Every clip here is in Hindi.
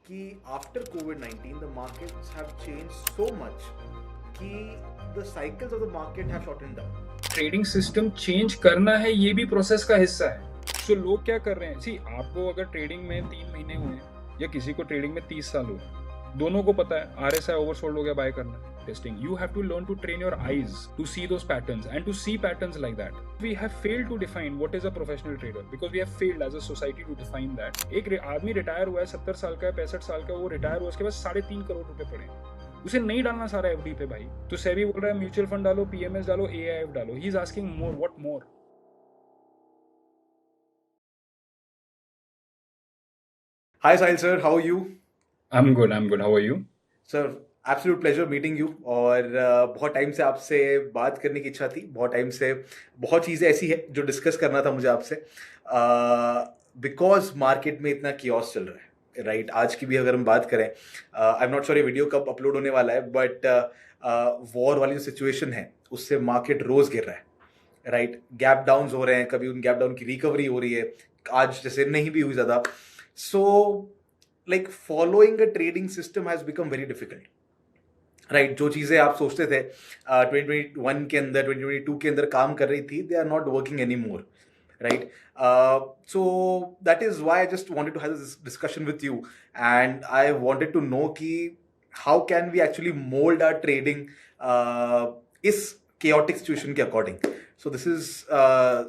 कि after COVID-19 the markets have changed so much कि the cycles of the market have shortened down. Trading system change करना है, ये भी प्रोसेस का हिस्सा है। सो लोग क्या कर रहे हैं, सी आपको अगर ट्रेडिंग में 3 महीने हुए हैं या किसी को ट्रेडिंग में 30 साल हुए, दोनों को पता है RSI ओवरसोल्ड हो गया, बाय करना है। Testing, you have to learn to train your eyes to see those patterns and to see patterns like that. We have failed to define what is a professional trader because we have failed as a society to define that. एक आदमी रिटायर हुआ है, 70 साल का है, 65 साल का, वो रिटायर हुआ, उसके पास 3.5 करोड़ रुपए पड़े, उसे नहीं डालना सारा एफडी पे भाई। तो सेबी बोल रहा है म्यूचुअल फंड डालो, पीएमएस डालो, एआईएफ डालो। He is asking more, what more? Hi Sahil sir, how are you? I am good, how are you? Sir, absolute pleasure meeting you. और बहुत टाइम से आपसे बात करने की इच्छा थी, बहुत टाइम से बहुत चीज़ें ऐसी है जो डिस्कस करना था मुझे आपसे, बिकॉज मार्केट में इतना कियोस चल रहा है, राइट? आज की भी अगर हम बात करें, आई एम नॉट श्योर ये वीडियो कब अपलोड होने वाला है, बट वॉर वाली जो सिचुएशन है उससे मार्केट रोज गिर रहा है, राइट? गैप डाउन हो रहे हैं, कभी उन गैप डाउन की रिकवरी हो रही है, आज जैसे नहीं भी हुई ज़्यादा। So like following a trading system has become very difficult, right? जो चीज़ें आप सोचते थे 2021 के अंदर, 2022 के अंदर काम कर रही थी, they are not working any more, right? So that is why I just wanted to have this discussion with you, and I wanted to know ki how can we actually mold our trading is chaotic situation ke according. So this is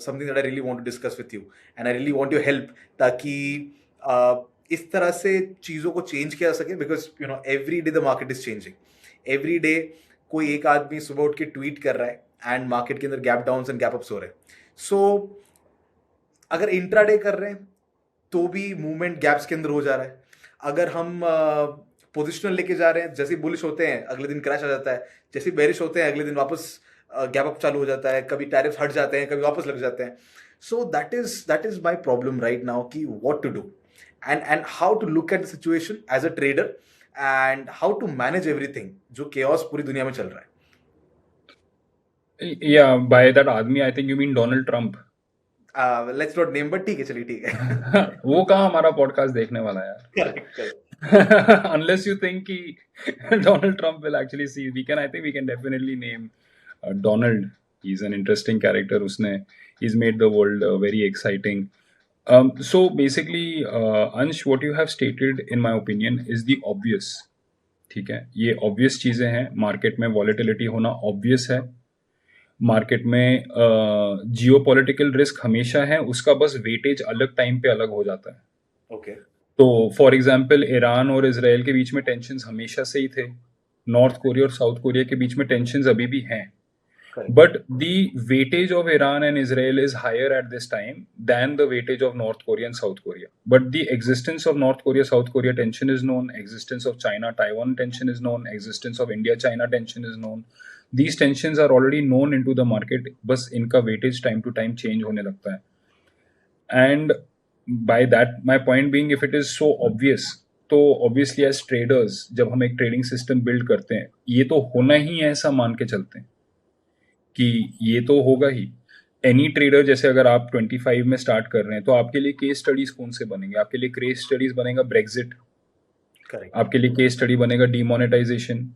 something that I really want to discuss with you, and I really want your help ताकि इस तरह से चीज़ों को चेंज किया जा सके, because you know every day the market is changing. Every day कोई एक आदमी सुबह उठ के ट्वीट कर रहा है एंड मार्केट के अंदर gap downs and gap ups हो रहे हैं। सो अगर इंट्राडे कर रहे हैं तो भी मूवमेंट गैप्स के अंदर हो जा रहा है। अगर हम पोजिशनल लेके जा रहे हैं, जैसे बुलिश होते हैं अगले दिन क्रैश आ जाता है, जैसे बेरिश होते हैं अगले दिन वापस गैप अप चालू हो जाता है, कभी टैरिफ्स हट जाते हैं, कभी वापस लग जाते हैं। So that is my problem right now कि what to do and how to look at the situation as a trader and how to manage everything जो केओस पूरी दुनिया में चल रहा है। या बाय दैट आदमी आई think you mean Donald Trump. Let's not name, but ठीक है, चलिए ठीक है। वो कहाँ हमारा पॉडकास्ट देखने वाला है यार? Correct correct. Unless you think कि Donald Trump will actually see, I think we can definitely name Donald. He's an interesting character. He's made the world very exciting. So basically, Ansh, what you have stated, in my opinion, is the obvious. ठीक है, ये obvious चीजें हैं। मार्केट में volatility होना obvious है। मार्केट में जियोपॉलिटिकल रिस्क हमेशा है, उसका बस वेटेज अलग टाइम पे अलग हो जाता है। ओके। तो फॉर एग्जाम्पल ईरान और इसराइल के बीच में टेंशन्स हमेशा से ही थे। नॉर्थ कोरिया और साउथ कोरिया के बीच में टेंशन्स अभी भी हैं, but the weightage of Iran and Israel is higher at this time than the weightage of North Korea and South Korea. But the existence of North Korea South Korea tension is known, existence of China Taiwan tension is known, existence of India China tension is known. These tensions are already known into the market, बस इनका weightage time to time change होने लगता है। And by that my point being, if it is so obvious, तो obviously as traders जब हम एक ट्रेडिंग सिस्टम बिल्ड करते हैं, ये तो होना ही है, ऐसा मान के चलते हैं कि ये तो होगा ही। एनी ट्रेडर, जैसे अगर आप 25 में स्टार्ट कर रहे हैं, तो आपके लिए केस स्टडीज कौन से बनेंगे? आपके लिए केस स्टडीज बनेगा ब्रेग्जिट, आपके लिए केस स्टडी बनेगा डीमोनेटाइजेशन,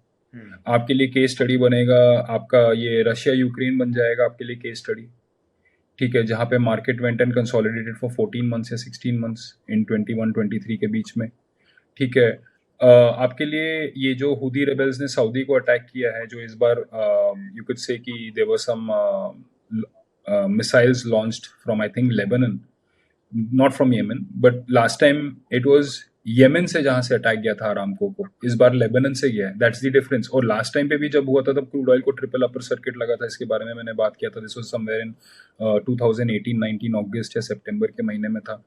आपके लिए केस स्टडी बनेगा आपका ये रशिया यूक्रेन बन जाएगा आपके लिए केस स्टडी। ठीक है, जहाँ पे market went and consolidated for 14 months या 16 मंथ्स इन 21-23 के बीच में। ठीक है, आपके लिए ये जो हुदी रेबल्स ने सऊदी को अटैक किया है, जो इस बार यू कुड से कि there were some missiles launched from I think Lebanon, not from Yemen, but last time it was Yemen से जहां से अटैक गया था अरामको को, इस बार लेबनान से गया है। That's the difference. और लास्ट टाइम पे भी जब हुआ था तब क्रूड ऑयल को ट्रिपल अपर सर्किट लगा था, इसके बारे में मैंने बात किया था। दिस वाज समवेयर इन 2018-19 अगस्त या सितंबर के महीने में था।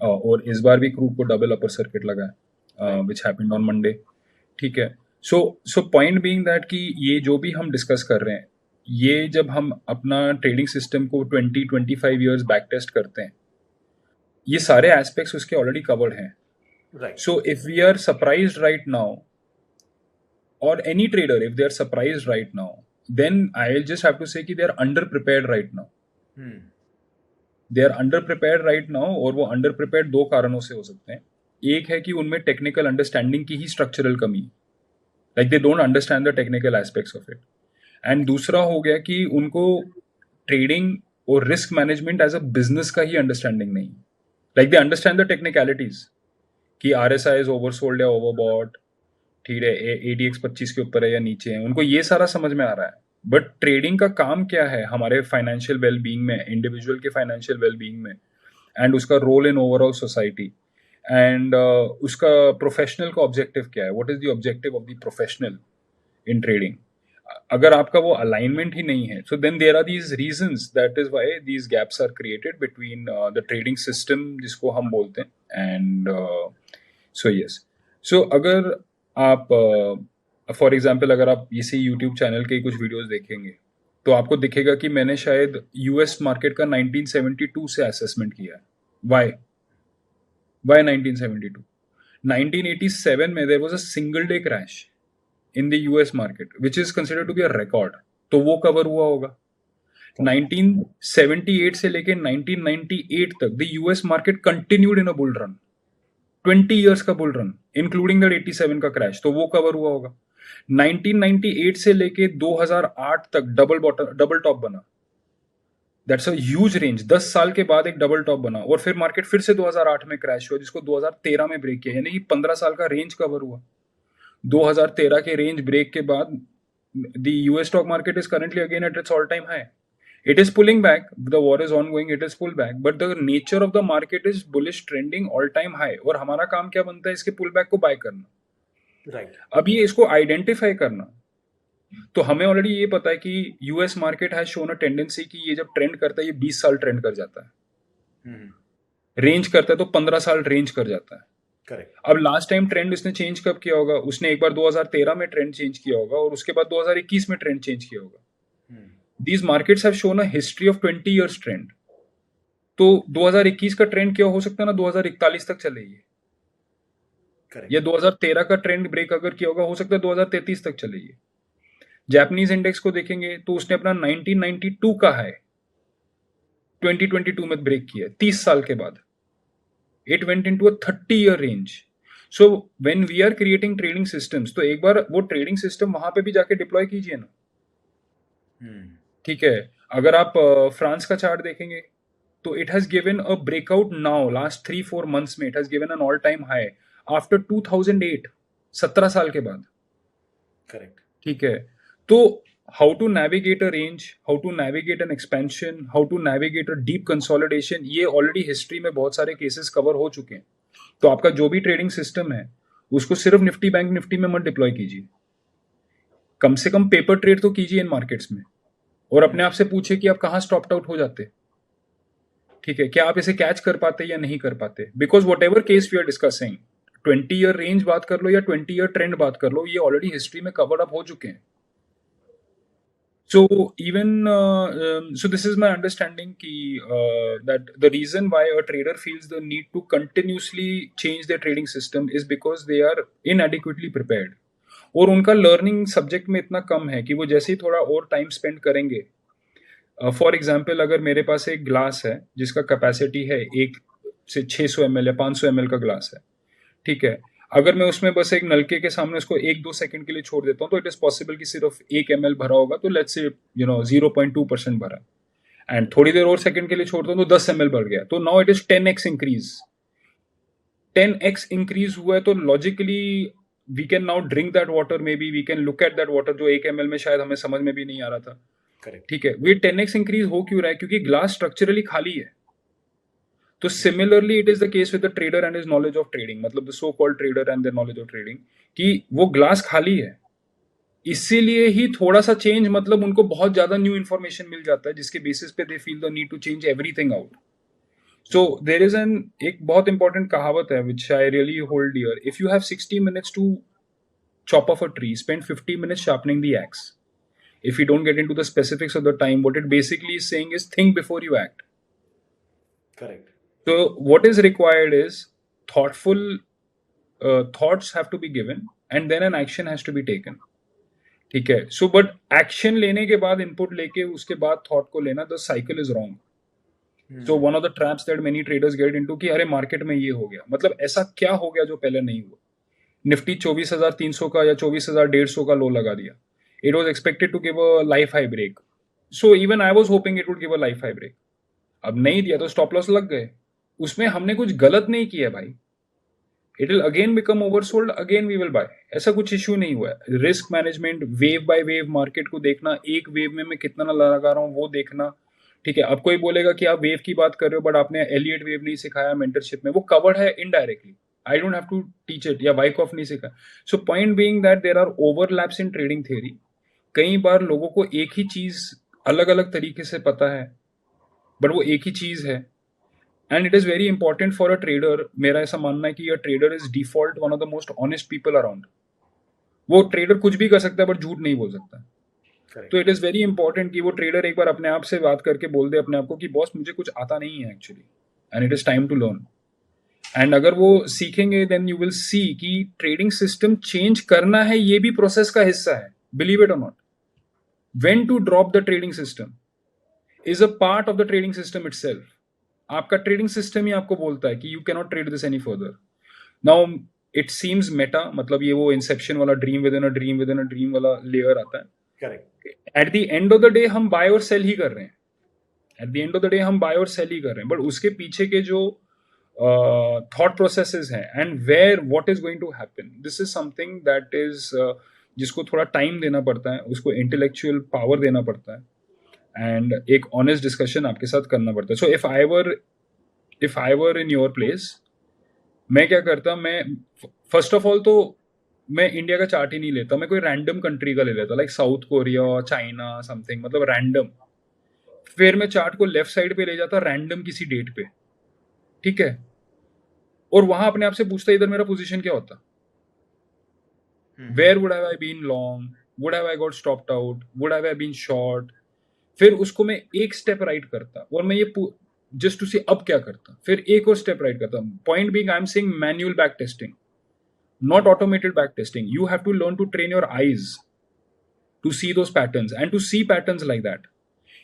और इस बार भी क्रूड को डबल अपर सर्किट लगा है, विच हैपेंड ऑन मंडे। ठीक है, सो पॉइंट बीइंग दैट कि ये जो भी हम डिस्कस कर रहे हैं, ये जब हम अपना ट्रेडिंग सिस्टम को 20-25 ईयर्स बैक टेस्ट करते हैं, ये सारे एस्पेक्ट्स उसके ऑलरेडी कवर्ड हैं। Right. So if we are surprised right now, or any trader, if they are surprised right now, then I'll just have to say कि they are underprepared right now. They are underprepared right now, और वो underprepared दो कारणों से हो सकते हैं। एक है कि उनमें टेक्निकल अंडरस्टैंडिंग की ही स्ट्रक्चरल कमी, like they don't understand the technical aspects of it. And दूसरा हो गया कि उनको ट्रेडिंग और risk management as a business का ही अंडरस्टैंडिंग नहीं, like they understand the technicalities कि RSI इज ओवरसोल्ड या ओवरबॉट, ठीक है, ADX 25 के ऊपर है या नीचे है, उनको ये सारा समझ में आ रहा है। बट ट्रेडिंग का काम क्या है हमारे फाइनेंशियल वेलबींग में, इंडिविजुअल के फाइनेंशियल वेलबींग में, एंड उसका role in overall society, and उसका प्रोफेशनल का ऑब्जेक्टिव क्या है, what is the objective of the professional in trading. अगर आपका वो अलाइनमेंट ही नहीं है, so then there are these reasons, that is why these gaps are created between the trading system जिसको हम बोलते हैं, एंड सो यस। सो अगर आप फॉर एग्जांपल अगर आप इसी यूट्यूब चैनल के कुछ वीडियोस देखेंगे तो आपको दिखेगा कि मैंने शायद यूएस मार्केट का 1972 से असेसमेंट किया है। व्हाई 1972? 1987 में there was a single day crash in the US market which is considered to be a record, तो वो कवर हुआ होगा। 1978 से लेके 1998 तक the US market continued in a bull run, 20 years का बुल रन इंक्लूडिंग दैट 87 का क्रैश, तो वो कवर हुआ होगा। 1998 से लेके 2008 तक डबल टॉप बना, दैट्स अ ह्यूज रेंज। 10 साल के बाद एक डबल टॉप बना और फिर मार्केट फिर से 2008 में क्रैश हुआ जिसको 2013 में ब्रेक किया, यानी कि 15 साल का रेंज कवर हुआ। 2013 के रेंज ब्रेक के बाद the US stock market is currently again at its all-time high. It is pulling back. The war is ongoing. It is pulled back. But the nature of the market is bullish, trending, all-time high. और हमारा काम क्या बनता है इसके pullback को buy करना, राइट। अब ये इसको आइडेंटिफाई करना। तो हमें ऑलरेडी ये पता है कि US market has shown a tendency कि ये जब ट्रेंड करता है ये 20 साल ट्रेंड कर जाता है, रेंज करता है तो 15 साल रेंज कर जाता है। करेक्ट। अब लास्ट टाइम ट्रेंड उसने चेंज कब किया होगा? उसने एक बार 2013 में ट्रेंड चेंज किया होगा और उसके बाद 2021 में ट्रेंड चेंज किया होगा। These markets have shown a history of 20 years trend. तो 2021 का ट्रेंड क्या हो सकता है ना 2041 तक चले ये, या 2013 का ट्रेंड ब्रेक अगर किया होगा हो सकता है 2033 तक चले ये। जापानीज इंडेक्स को देखेंगे तो उसने अपना 1992 का हाई 2022 में ब्रेक किया, 30 साल के बाद। It went into a 30-year range. So when we are creating trading systems, तो एक बार वो ट्रेडिंग सिस्टम वहां पे भी जाके डिप्लॉय कीजिए ना। ठीक है, अगर आप फ्रांस का चार्ट देखेंगे तो it has given a breakout now last 3-4 months में, it has given an all time high after 2008, 17 साल के बाद। करेक्ट। ठीक है, तो how to navigate a range, how to navigate an expansion, how to navigate a deep consolidation, ये ऑलरेडी हिस्ट्री में बहुत सारे केसेस कवर हो चुके हैं। तो आपका जो भी ट्रेडिंग सिस्टम है उसको सिर्फ निफ्टी बैंक निफ्टी में मत डिप्लॉय कीजिए, कम से कम पेपर ट्रेड तो कीजिए इन मार्केट्स में, और अपने आप से पूछिए कि आप कहाँ स्टॉप आउट हो जाते। ठीक है, क्या आप इसे कैच कर पाते या नहीं कर पाते? Because whatever case we are discussing, 20 year range बात कर लो या 20 ईयर ट्रेंड बात कर लो, ये ऑलरेडी हिस्ट्री में कवर अप हो चुके हैं। So even so this is my understanding ki, that the reason why a trader feels the need to continuously change their trading system is because they are inadequately prepared, और उनका लर्निंग सब्जेक्ट में इतना कम है कि वो जैसे ही थोड़ा और टाइम स्पेंड करेंगे, फॉर एग्जाम्पल अगर मेरे पास एक ग्लास है जिसका कैपेसिटी है 1 से 600 ml या 500 ml का ग्लास है, ठीक है, अगर मैं उसमें बस एक नलके के सामने उसको 1-2 सेकंड के लिए छोड़ देता हूँ तो इट इज पॉसिबल कि सिर्फ 1 ml भरा होगा, तो लेट्स से 0.2% भरा, एंड थोड़ी देर और सेकंड के लिए छोड़ता हूँ तो 10 ml भर गया, तो now it is 10x increase. 10x increase हुआ है तो logically we can now drink that water, maybe we can look at that water जो 1 ml में शायद हमें समझ में भी नहीं आ रहा था। ठीक है, वे 10x इंक्रीज हो क्यों रहा है? क्योंकि ग्लास स्ट्रक्चरली खाली है। तो similarly it is the case with the trader and his knowledge of trading, मतलब the so called trader and the knowledge of trading, कि वो ग्लास खाली है, इसीलिए ही थोड़ा सा चेंज मतलब उनको बहुत ज्यादा न्यू इन्फॉर्मेशन मिल जाता है जिसके बेसिस पे they feel the need to change everything out. So there is an एक बहुत इंपॉर्टेंट कहावत है which I really hold dear, if you have 60 minutes to chop off a tree, spend 50 minutes sharpening the axe. If you don't get into the specifics of the time, what it basically is saying is think before you act. Correct. So what is required is thoughtful thoughts have to be given and then an action has to be taken. ठीक है, so but action लेने के बाद input लेके उसके बाद thought को लेना, the cycle is wrong. So one of the traps that many traders get into कि अरे मार्केट में ये हो गया, मतलब ऐसा क्या हो गया जो पहले नहीं हुआ. निफ्टी 24,300 का या 24,150 का लो लगा दिया. It was expected to give a life high break. So even I was hoping it would give a life high break. अब नहीं दिया तो स्टॉप लॉस लग गए. उसमें हमने कुछ गलत नहीं किया भाई. It will again become oversold, again we will buy. ऐसा कुछ इश्यू नहीं हुआ है. Risk management, wave by wave market को देखना, एक वेव में मैं कितना लगा रहा हूँ वो देखना. ठीक है, अब कोई बोलेगा कि आप वेव की बात कर रहे हो बट आपने एलियट वेव नहीं सिखाया मेंटरशिप में, वो कवर्ड है indirectly. I don't have to teach it, या वाइकॉफ नहीं सिखाया. So point being that there are overlaps in trading theory. कई बार लोगों को एक ही चीज अलग अलग तरीके से पता है बट वो एक ही चीज है. And it is very important for a trader. मेरा ऐसा मानना है कि अ trader is default one of the most honest people around. वो ट्रेडर कुछ भी कर सकता है बट झूठ नहीं बोल सकता. तो इट इज वेरी इंपॉर्टेंट कि वो ट्रेडर एक बार अपने आप से बात करके बोल दे अपने आप को कि बॉस मुझे कुछ आता नहीं है actually, and it is time to learn. And अगर वो सीखेंगे देन यू विल सी कि ट्रेडिंग सिस्टम चेंज करना है ये भी प्रोसेस का हिस्सा है. बिलीव इट और not, when to drop the trading system is a part of the trading system itself. आपका ट्रेडिंग सिस्टम ही आपको बोलता है कि you cannot trade this any further. Now it seems meta, मतलब ये वो इंसेप्शन वाला dream within a dream within a dream वाला लेयर आता है. Correct. At the end of the day हम बाय और सेल ही कर रहे हैं. At the end of the day हम बाय और सेल ही कर रहे हैं, बट उसके पीछे के जो थॉट प्रोसेसेस हैं and where what is going to happen, this is something that is जिसको थोड़ा टाइम देना पड़ता है, उसको इंटेलेक्चुअल पावर देना पड़ता है, एंड एक ऑनेस्ट डिस्कशन आपके साथ करना पड़ता है. So if I were in your place, मैं क्या करता, मैं फर्स्ट ऑफ ऑल तो मैं इंडिया का चार्ट ही नहीं लेता, मैं कोई रैंडम कंट्री का ले लेता, like south Korea, China, something, मतलब रैंडम. फिर मैं चार्ट को लेफ्ट साइड पे ले जाता रैंडम किसी डेट पे, ठीक है, और वहां अपने आप से पूछता इधर मेरा पोजीशन क्या होता. Where would have I been long, would have I got stopped out, would have I been short. फिर उसको मैं एक स्टेप राइट करता और मैं ये जस्ट टू सी अब क्या करता, फिर एक और स्टेप राइट करता. Point being I am saying manual back testing, not automated back testing. You have to learn to train your eyes to see those patterns and to see patterns like that.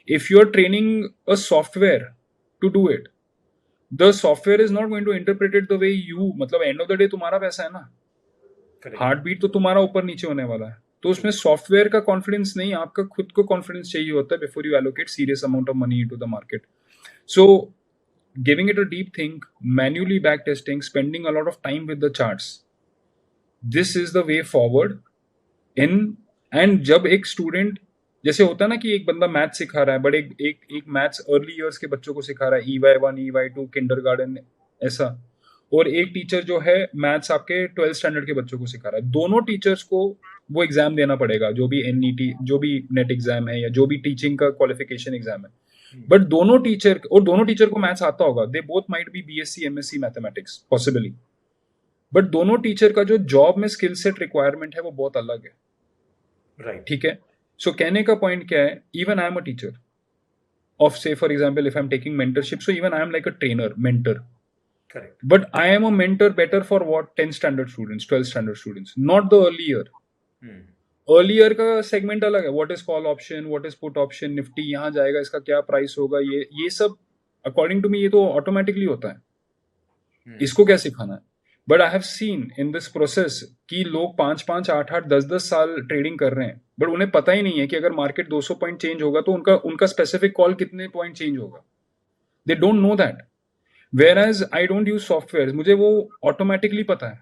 If you're training a software to do it, the software is not going to interpret it the way you, मतलब end of the day तुम्हारा पैसा है ना, हार्ट बीट तो तुम्हारा ऊपर नीचे होने वाला है. तो उसमें सॉफ्टवेयर का कॉन्फिडेंस नहीं, आपका खुद को कॉन्फिडेंस चाहिए होता है before U allocate serious amount of money into the market. So giving it a deep think, manually back testing, spending a lot of time with the charts, this is the way forward in. and जब एक स्टूडेंट, जैसे होता है ना कि एक बंदा मैथ्स सिखा रहा है बट एक मैथ्स अर्ली ईयर्स के बच्चों को सिखा रहा है, EY1 EY2 किंडरगार्टन ऐसा, और एक टीचर जो है मैथ्स आपके 12th स्टैंडर्ड के बच्चों को सिखा रहा है. दोनों टीचर्स को वो एग्जाम देना पड़ेगा, जो भी NET, जो भी नेट एग्जाम है या जो भी टीचिंग का क्वालिफिकेशन एग्जाम है. बट दोनों टीचर को मैथ्स आता होगा. They both might be BSc MSc mathematics possibly, but दोनों टीचर का जो जॉब में स्किल सेट रिक्वायरमेंट है वो बहुत अलग है. राइट, ठीक है. सो कहने का पॉइंट क्या है, even I am a teacher of, say for example if I am taking mentorship, so even I am like a trainer, mentor. Correct. But I am a mentor better for what 10th standard students, 12th standard students, not the earlier. Earlier का सेगमेंट अलग है. What is call option, what is put option, Nifty यहाँ जाएगा, इसका क्या प्राइस होगा, ये सब अकॉर्डिंग टू मी ये तो ऑटोमेटिकली होता है. इसको क्या सिखाना है. But I have seen in this process कि लोग 5-5, 8-8, 10-10 साल ट्रेडिंग कर रहे हैं, बट उन्हें पता ही नहीं है कि अगर मार्केट 200 पॉइंट चेंज होगा तो उनका स्पेसिफिक कॉल कितने पॉइंट चेंज होगा. They don't know that. Whereas I don't use software, मुझे वो ऑटोमेटिकली पता है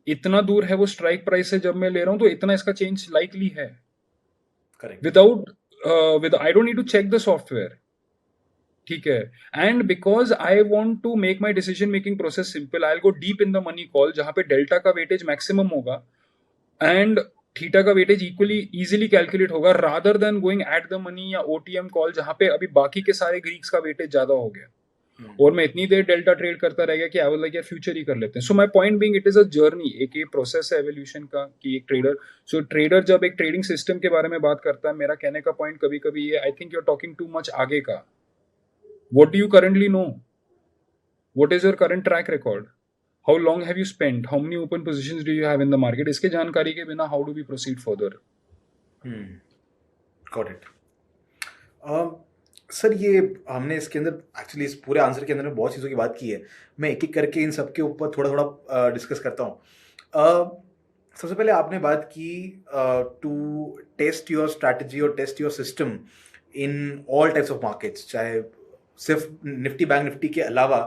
इतना दूर है वो स्ट्राइक प्राइस से, जब मैं ले रहा हूं तो इतना इसका चेंज लाइकली है. Correct. With I don't need to check the software, ठीक है. And because I want to make my decision making process simple, I will go deep in the money call जहां पे डेल्टा का वेटेज मैक्सिमम होगा एंड थीटा का वेटेज इक्वली इजीली कैलकुलेट होगा, rather than going at the money या OTM कॉल जहां पे अभी बाकी के सारे ग्रीक्स का वेटेज ज्यादा हो गया और मैं इतनी देर डेल्टा ट्रेड करता रह गया कि आई वाज लाइक यार फ्यूचर ही कर लेते हैं. So my point being it is a journey, एक ये प्रोसेस है एवोल्यूशन का कि एक ट्रेडर, सो ट्रेडर जब एक ट्रेडिंग सिस्टम के बारे में बात करता है, मेरा कहने का पॉइंट कभी कभी ये, I think you are talking too much आगे का. What do you currently know? What is your current track record? How long have you spent? How many open positions do you have in the market? इसके जानकारी के बिना how do we proceed further? Got it. Sir ये हमने इसके अंदर एक्चुअली इस पूरे आंसर के अंदर में बहुत चीज़ों की बात की है। मैं एक-एक करके इन सब के ऊपर थोड़ा-थोड़ा डिस्कस करता हूँ। सबसे पहले आपने बात की टू टेस्ट योर स्ट्रैटेजी और test your system in all types of markets, चाहे सिर्फ निफ्टी बैंक निफ्टी के अलावा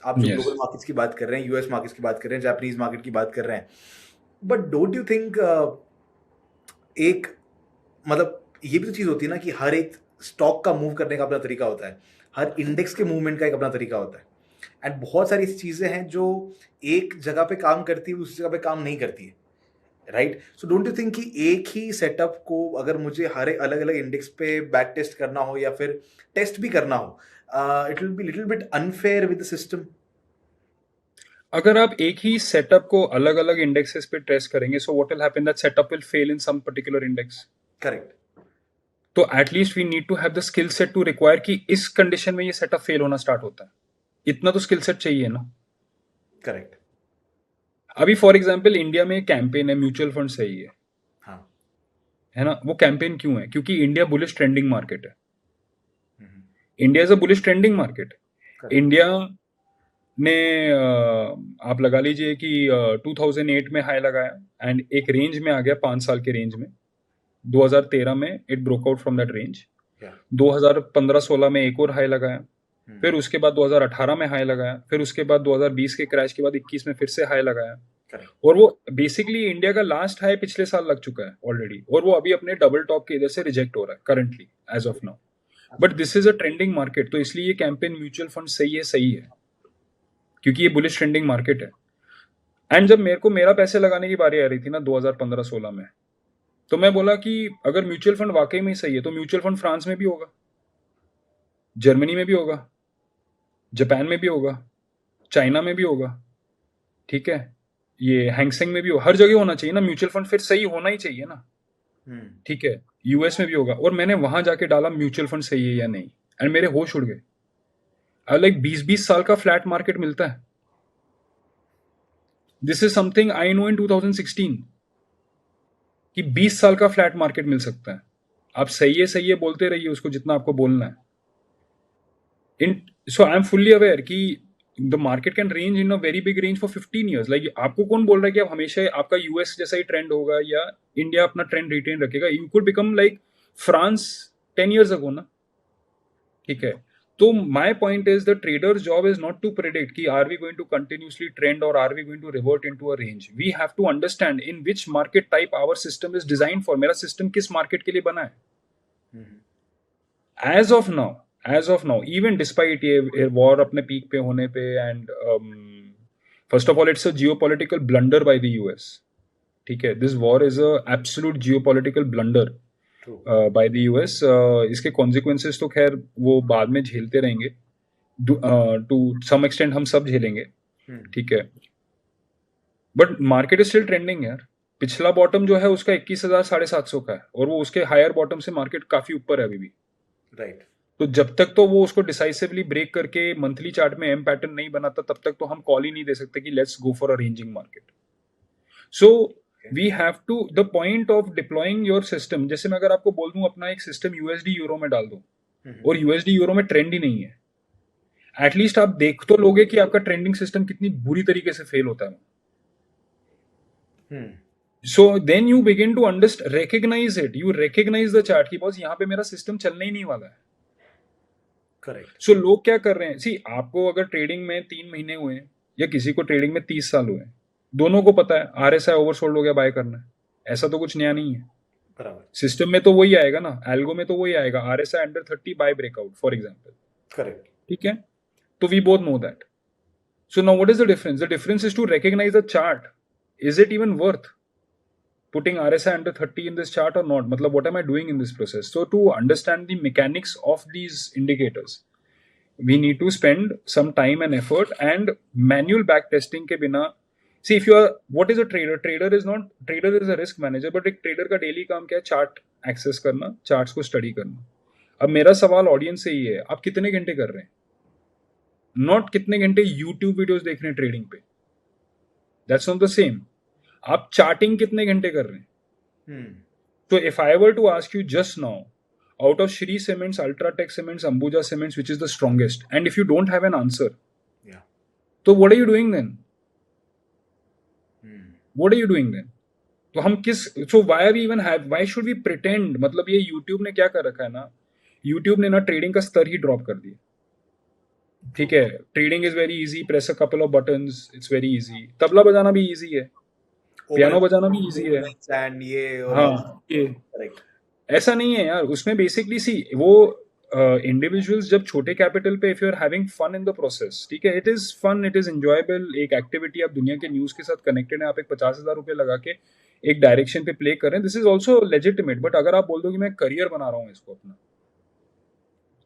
आप जो Yes. ग्लोबल मार्केट्स की बात कर रहे हैं, यूएस मार्केट्स की बात कर रहे हैं, जापानीज मार्केट की बात कर रहे हैं। बट डोंट यू थिंक एक मतलब ये भी तो चीज़ होती है ना कि हर एक स्टॉक का मूव करने का अपना तरीका होता है, हर इंडेक्स के मूवमेंट का एक अपना तरीका होता है, एंड बहुत सारी ऐसी चीज़ें हैं जो एक जगह पे काम करती है, दूसरी जगह पे काम नहीं करती है, right? So don't you think कि एक ही सेटअप को अगर मुझे हर एक अलग-अलग इंडेक्स पे बैक टेस्ट करना हो या फिर टेस्ट भी करना हो, it will be little bit unfair with the system? अगर आप एक ही सेटअप को अलग अलग इंडेक्सेस पे टेस्ट करेंगे, so what will happen, that setup will fail in some particular index. Correct, तो at least we need to have the skill set to require कि इस कंडीशन में ये सेटअप फेल होना स्टार्ट होता है. इतना तो स्किल सेट चाहिए ना. करेक्ट, अभी फॉर एग्जांपल इंडिया में कैंपेन है, म्यूचुअल फंड सही हाँ, है ना. वो कैंपेन क्यों है? क्योंकि इंडिया बुलिश ट्रेंडिंग मार्केट है. Hmm, India is a bullish trending market. Correct, India ने आप लगा लीजिए कि 2008 में हाई लगाया एंड एक रेंज में आ गया 5 साल के रेंज में. 2013 में it broke out from that range. या, 2015-16 में एक और हाई लगाया. हम्म, फिर उसके बाद 2018 में हाई लगाया. फिर उसके बाद 2020 के क्रैश के बाद 21 में फिर से हाई लगाया. करेक्ट, और वो बेसिकली इंडिया का लास्ट हाई पिछले साल लग चुका है ऑलरेडी, और वो अभी अपने डबल टॉप के इधर से रिजेक्ट हो रहा है currently as of now. But this is a trending market, तो इसलिए ये कैंपेन म्यूचुअल फंड सही है क्योंकि ये बुलिश ट्रेंडिंग मार्केट है. एंड जब मेरे को मेरा पैसे लगाने की बारी आ रही थी ना 2015-16 में, तो मैं बोला कि अगर म्यूचुअल फंड वाकई में सही है तो म्यूचुअल फंड फ्रांस में भी होगा, जर्मनी में भी होगा, जापान में भी होगा, चाइना में भी होगा, ठीक है, ये हैंगसेंग में भी हो, हर जगह होना चाहिए ना म्यूचुअल फंड. फिर सही होना ही चाहिए ना, ठीक है. यूएस में भी होगा. और मैंने वहां जाके डाला म्यूचुअल फंड सही है या नहीं, एंड मेरे होश उड़ गए. अब लाइक 20-20 साल का फ्लैट मार्केट मिलता है. This is something I know इन 2016 कि 20 साल का फ्लैट मार्केट मिल सकता है. आप सही है बोलते रहिए उसको जितना आपको बोलना है. इन सो आई एम फुल्ली अवेयर कि the market can range in a very big range for 15 years. Like आपको कौन बोल रहा है कि आप हमेशा आपका यूएस जैसा ही ट्रेंड होगा या इंडिया अपना ट्रेंड रिटेन रखेगा. You could become like France 10 years ago ना, ठीक है. तो my point is the traders job is not to predict कि are we going to continuously trend और are we going to revert into a range. We have to understand in which market type our system is design for. मेरा सिस्टम किस मार्केट के लिए बना है. As of now even despite ये वॉर अपने पीक पे होने पे, and first of all it's a geopolitical blunder by the US, ठीक है. This war is a absolute geopolitical blunder by the US. इसके कॉन्सिक्वेंसेस तो खैर वो बाद में झेलते रहेंगे, टू सम एक्सटेंट हम सब झेलेंगे, ठीक है. But market is still trending यार. पिछला बॉटम जो है उसका 21,750 का है, और वो उसके हायर बॉटम से मार्केट काफी ऊपर है अभी भी, राइट. तो जब तक तो वो उसको डिसाइसिवली ब्रेक करके मंथली चार्ट में एम पैटर्न नहीं बनाता, तब तक तो हम कॉल ही नहीं दे सकते कि let's go for a ranging market. So we have to the point of deploying your system. जैसे मैं अगर आपको बोल दूं अपना एक सिस्टम यूएसडी यूरो में डाल दो, और यूएसडी यूरो में ट्रेंड ही नहीं है, एटलीस्ट आप देख तो लोगे कि आपका ट्रेंडिंग सिस्टम कितनी बुरी तरीके से फेल होता है. So then you begin to understand, recognize it, you recognize the chart की बॉस यहाँ पे मेरा सिस्टम चलने ही नहीं वाला है. करेक्ट. सो लोग क्या कर रहे हैं, सी आपको अगर ट्रेडिंग में 3 महीने हुए या किसी को ट्रेडिंग में 30 साल हुए, दोनों को पता है आरएसआई ओवरसोल्ड हो गया, बाय करना है. ऐसा तो कुछ नया नहीं है. बराबर. सिस्टम में तो वही आएगा ना, एल्गो में तो वही आएगा, RSI under 30 buy breakout for example. Correct. ठीक है, तो we both know that. So now what is the difference? The difference is to recognize the chart. Is it even worth putting RSI under 30 in this chart or not? Matlab, what am I doing in this process? So to understand the mechanics of these indicators, we need to spend some time and effort, and manual back testing ke bina. See, if you are, what is a trader? Trader is a risk manager, but एक trader का daily काम क्या है? Chart access करना, charts को study करना. अब मेरा सवाल ऑडियंस से ही है, आप कितने घंटे कर रहे हैं, नॉट कितने घंटे YouTube वीडियोस देख रहे हैं ट्रेडिंग पे. That's not the same. आप चार्टिंग कितने घंटे कर रहे हैं. तो if I were to ask you just now, out of Shri Cements, Ultratech Cements, Ambuja Cements, which is the strongest? And if you don't have an answer, Yeah. so what are you doing then? Hmm. What are you doing then? तो हम किस so why are we even have why should we pretend? मतलब ये YouTube ने क्या कर रखा है ना, YouTube ने ना ट्रेडिंग का स्तर ही ड्रॉप कर दिया. ठीक है, trading is very easy, press a couple of buttons, it's very easy. Tabla बजाना भी इजी है, पियानो बजाना भी इजी है. एंड ये और हाँ, ये करेक्ट. ऐसा नहीं है यार. उसमें बेसिकली सी वो इंडिविजुअल्स जब छोटे कैपिटल पे if you are having fun in the process, ठीक है, it is fun, it is enjoyable. एक एक्टिविटी, आप दुनिया के न्यूज के साथ कनेक्टेड है, आप एक 50,000 रुपये लगा के एक डायरेक्शन पे प्ले कर रहे हैं, this is also legitimate. But अगर आप बोल दो कि मैं करियर बना रहा हूँ इसको अपना,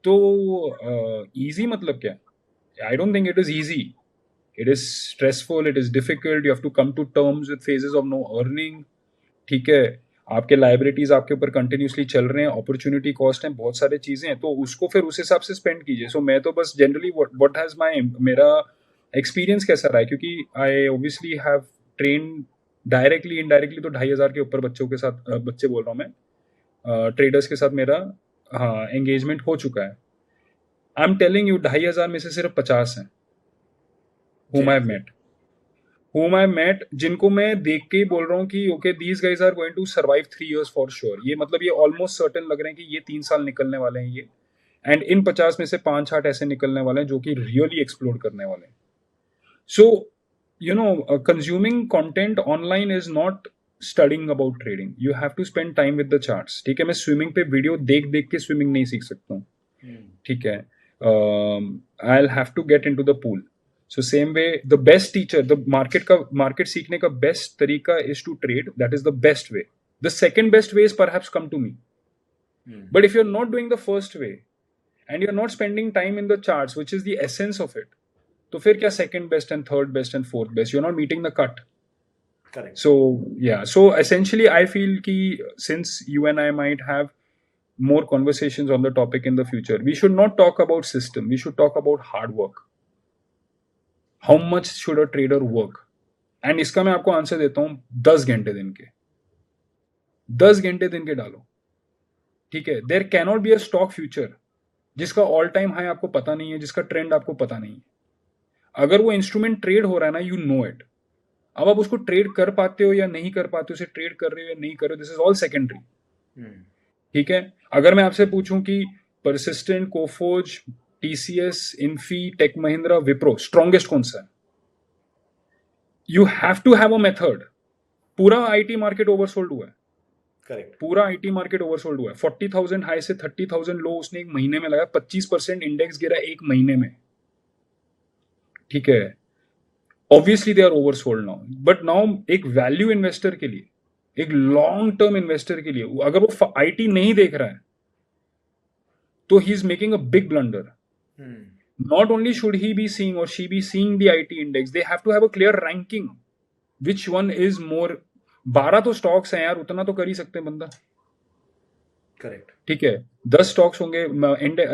तो इजी मतलब क्या? I don't think it is easy. It is stressful, it is difficult, you have to come to terms with phases of no earning. ठीक है, आपके लाइबिलिटीज आपके ऊपर कंटिन्यूसली चल रहे हैं, अपॉर्चुनिटी कॉस्ट है, बहुत सारी चीजें हैं, तो उसको फिर उस हिसाब से स्पेंड कीजिए. सो मैं तो बस जनरली व्हाट हैज माय मेरा एक्सपीरियंस कैसा रहा है, क्योंकि I obviously have train directly indirectly तो 2,500 के ऊपर बच्चों के साथ, बच्चे बोल रहा हूँ मैं, ट्रेडर्स के साथ मेरा हाँ एंगेजमेंट हो चुका है. आई एम टेलिंग यू 2,500 में से सिर्फ 50 हैं whom I met, जिनको मैं देख के ही बोल रहा हूँ कि okay these guys are going to survive 3 years for sure. ये मतलब ये ऑलमोस्ट सर्टेन लग रहे हैं कि ये 3 साल निकलने वाले हैं ये. एंड इन 50 में से 5-8 ऐसे निकलने वाले हैं जो कि रियली एक्सप्लोड करने वाले हैं. So you know, consuming content online is not studying about trading. You have to spend time with the charts. ठीक है, मैं स्विमिंग पे वीडियो देख देख के स्विमिंग नहीं सीख सकता हूँ. ठीक है, I'll have to get into the pool. So same way, the best teacher, the market सीखने का best तरीका is to trade. That is the best way. The second best way is perhaps come to me. But if you're not doing the first way and you're not spending time in the charts, which is the essence of it, तो फिर क्या second best and third best and fourth best? You're not meeting the cut. Correct. So yeah, so essentially I feel कि since you and I might have more conversations on the topic in the future, we should not talk about system, we should talk about hard work. How much should a trader work? And इसका मैं आपको आंसर देता हूँ 10 घंटे दिन के. 10 घंटे दिन के डालो. ठीक है, there cannot be a stock future जिसका ऑल टाइम हाई आपको पता नहीं है, जिसका ट्रेंड आपको पता नहीं है. अगर वो इंस्ट्रूमेंट ट्रेड हो रहा है ना, यू नो इट. अब आप उसको ट्रेड कर पाते हो या नहीं कर पाते हो, उसे ट्रेड कर रहे हो या नहीं कर रहे हो, दिस इज ऑल सेकेंडरी. ठीक है, अगर मैं आपसे पूछूं कि Persistent, Coforge, TCS, Infy, Tech Mahindra, Wipro, strongest कौन सा है? You have to have a method. पूरा आईटी मार्केट ओवरसोल्ड हुआ है. करेक्ट. पूरा आईटी मार्केट ओवरसोल्ड हुआ है. 40,000 हाई से 30,000 लो उसने एक महीने में लगाया. 25% इंडेक्स गिरा एक महीने में. ठीक है, obviously they are oversold now. But now एक वैल्यू इन्वेस्टर के लिए, एक लॉन्ग टर्म इन्वेस्टर के लिए, अगर वो आईटी नहीं देख रहा है तो he is making a big blunder. Not only should he be seeing और she be seeing the IT index, they have to have a clear ranking which one is more. 12 तो स्टॉक्स हैं यार, उतना तो कर ही सकते हैं बंदा. करेक्ट. ठीक है, 10 स्टॉक्स होंगे.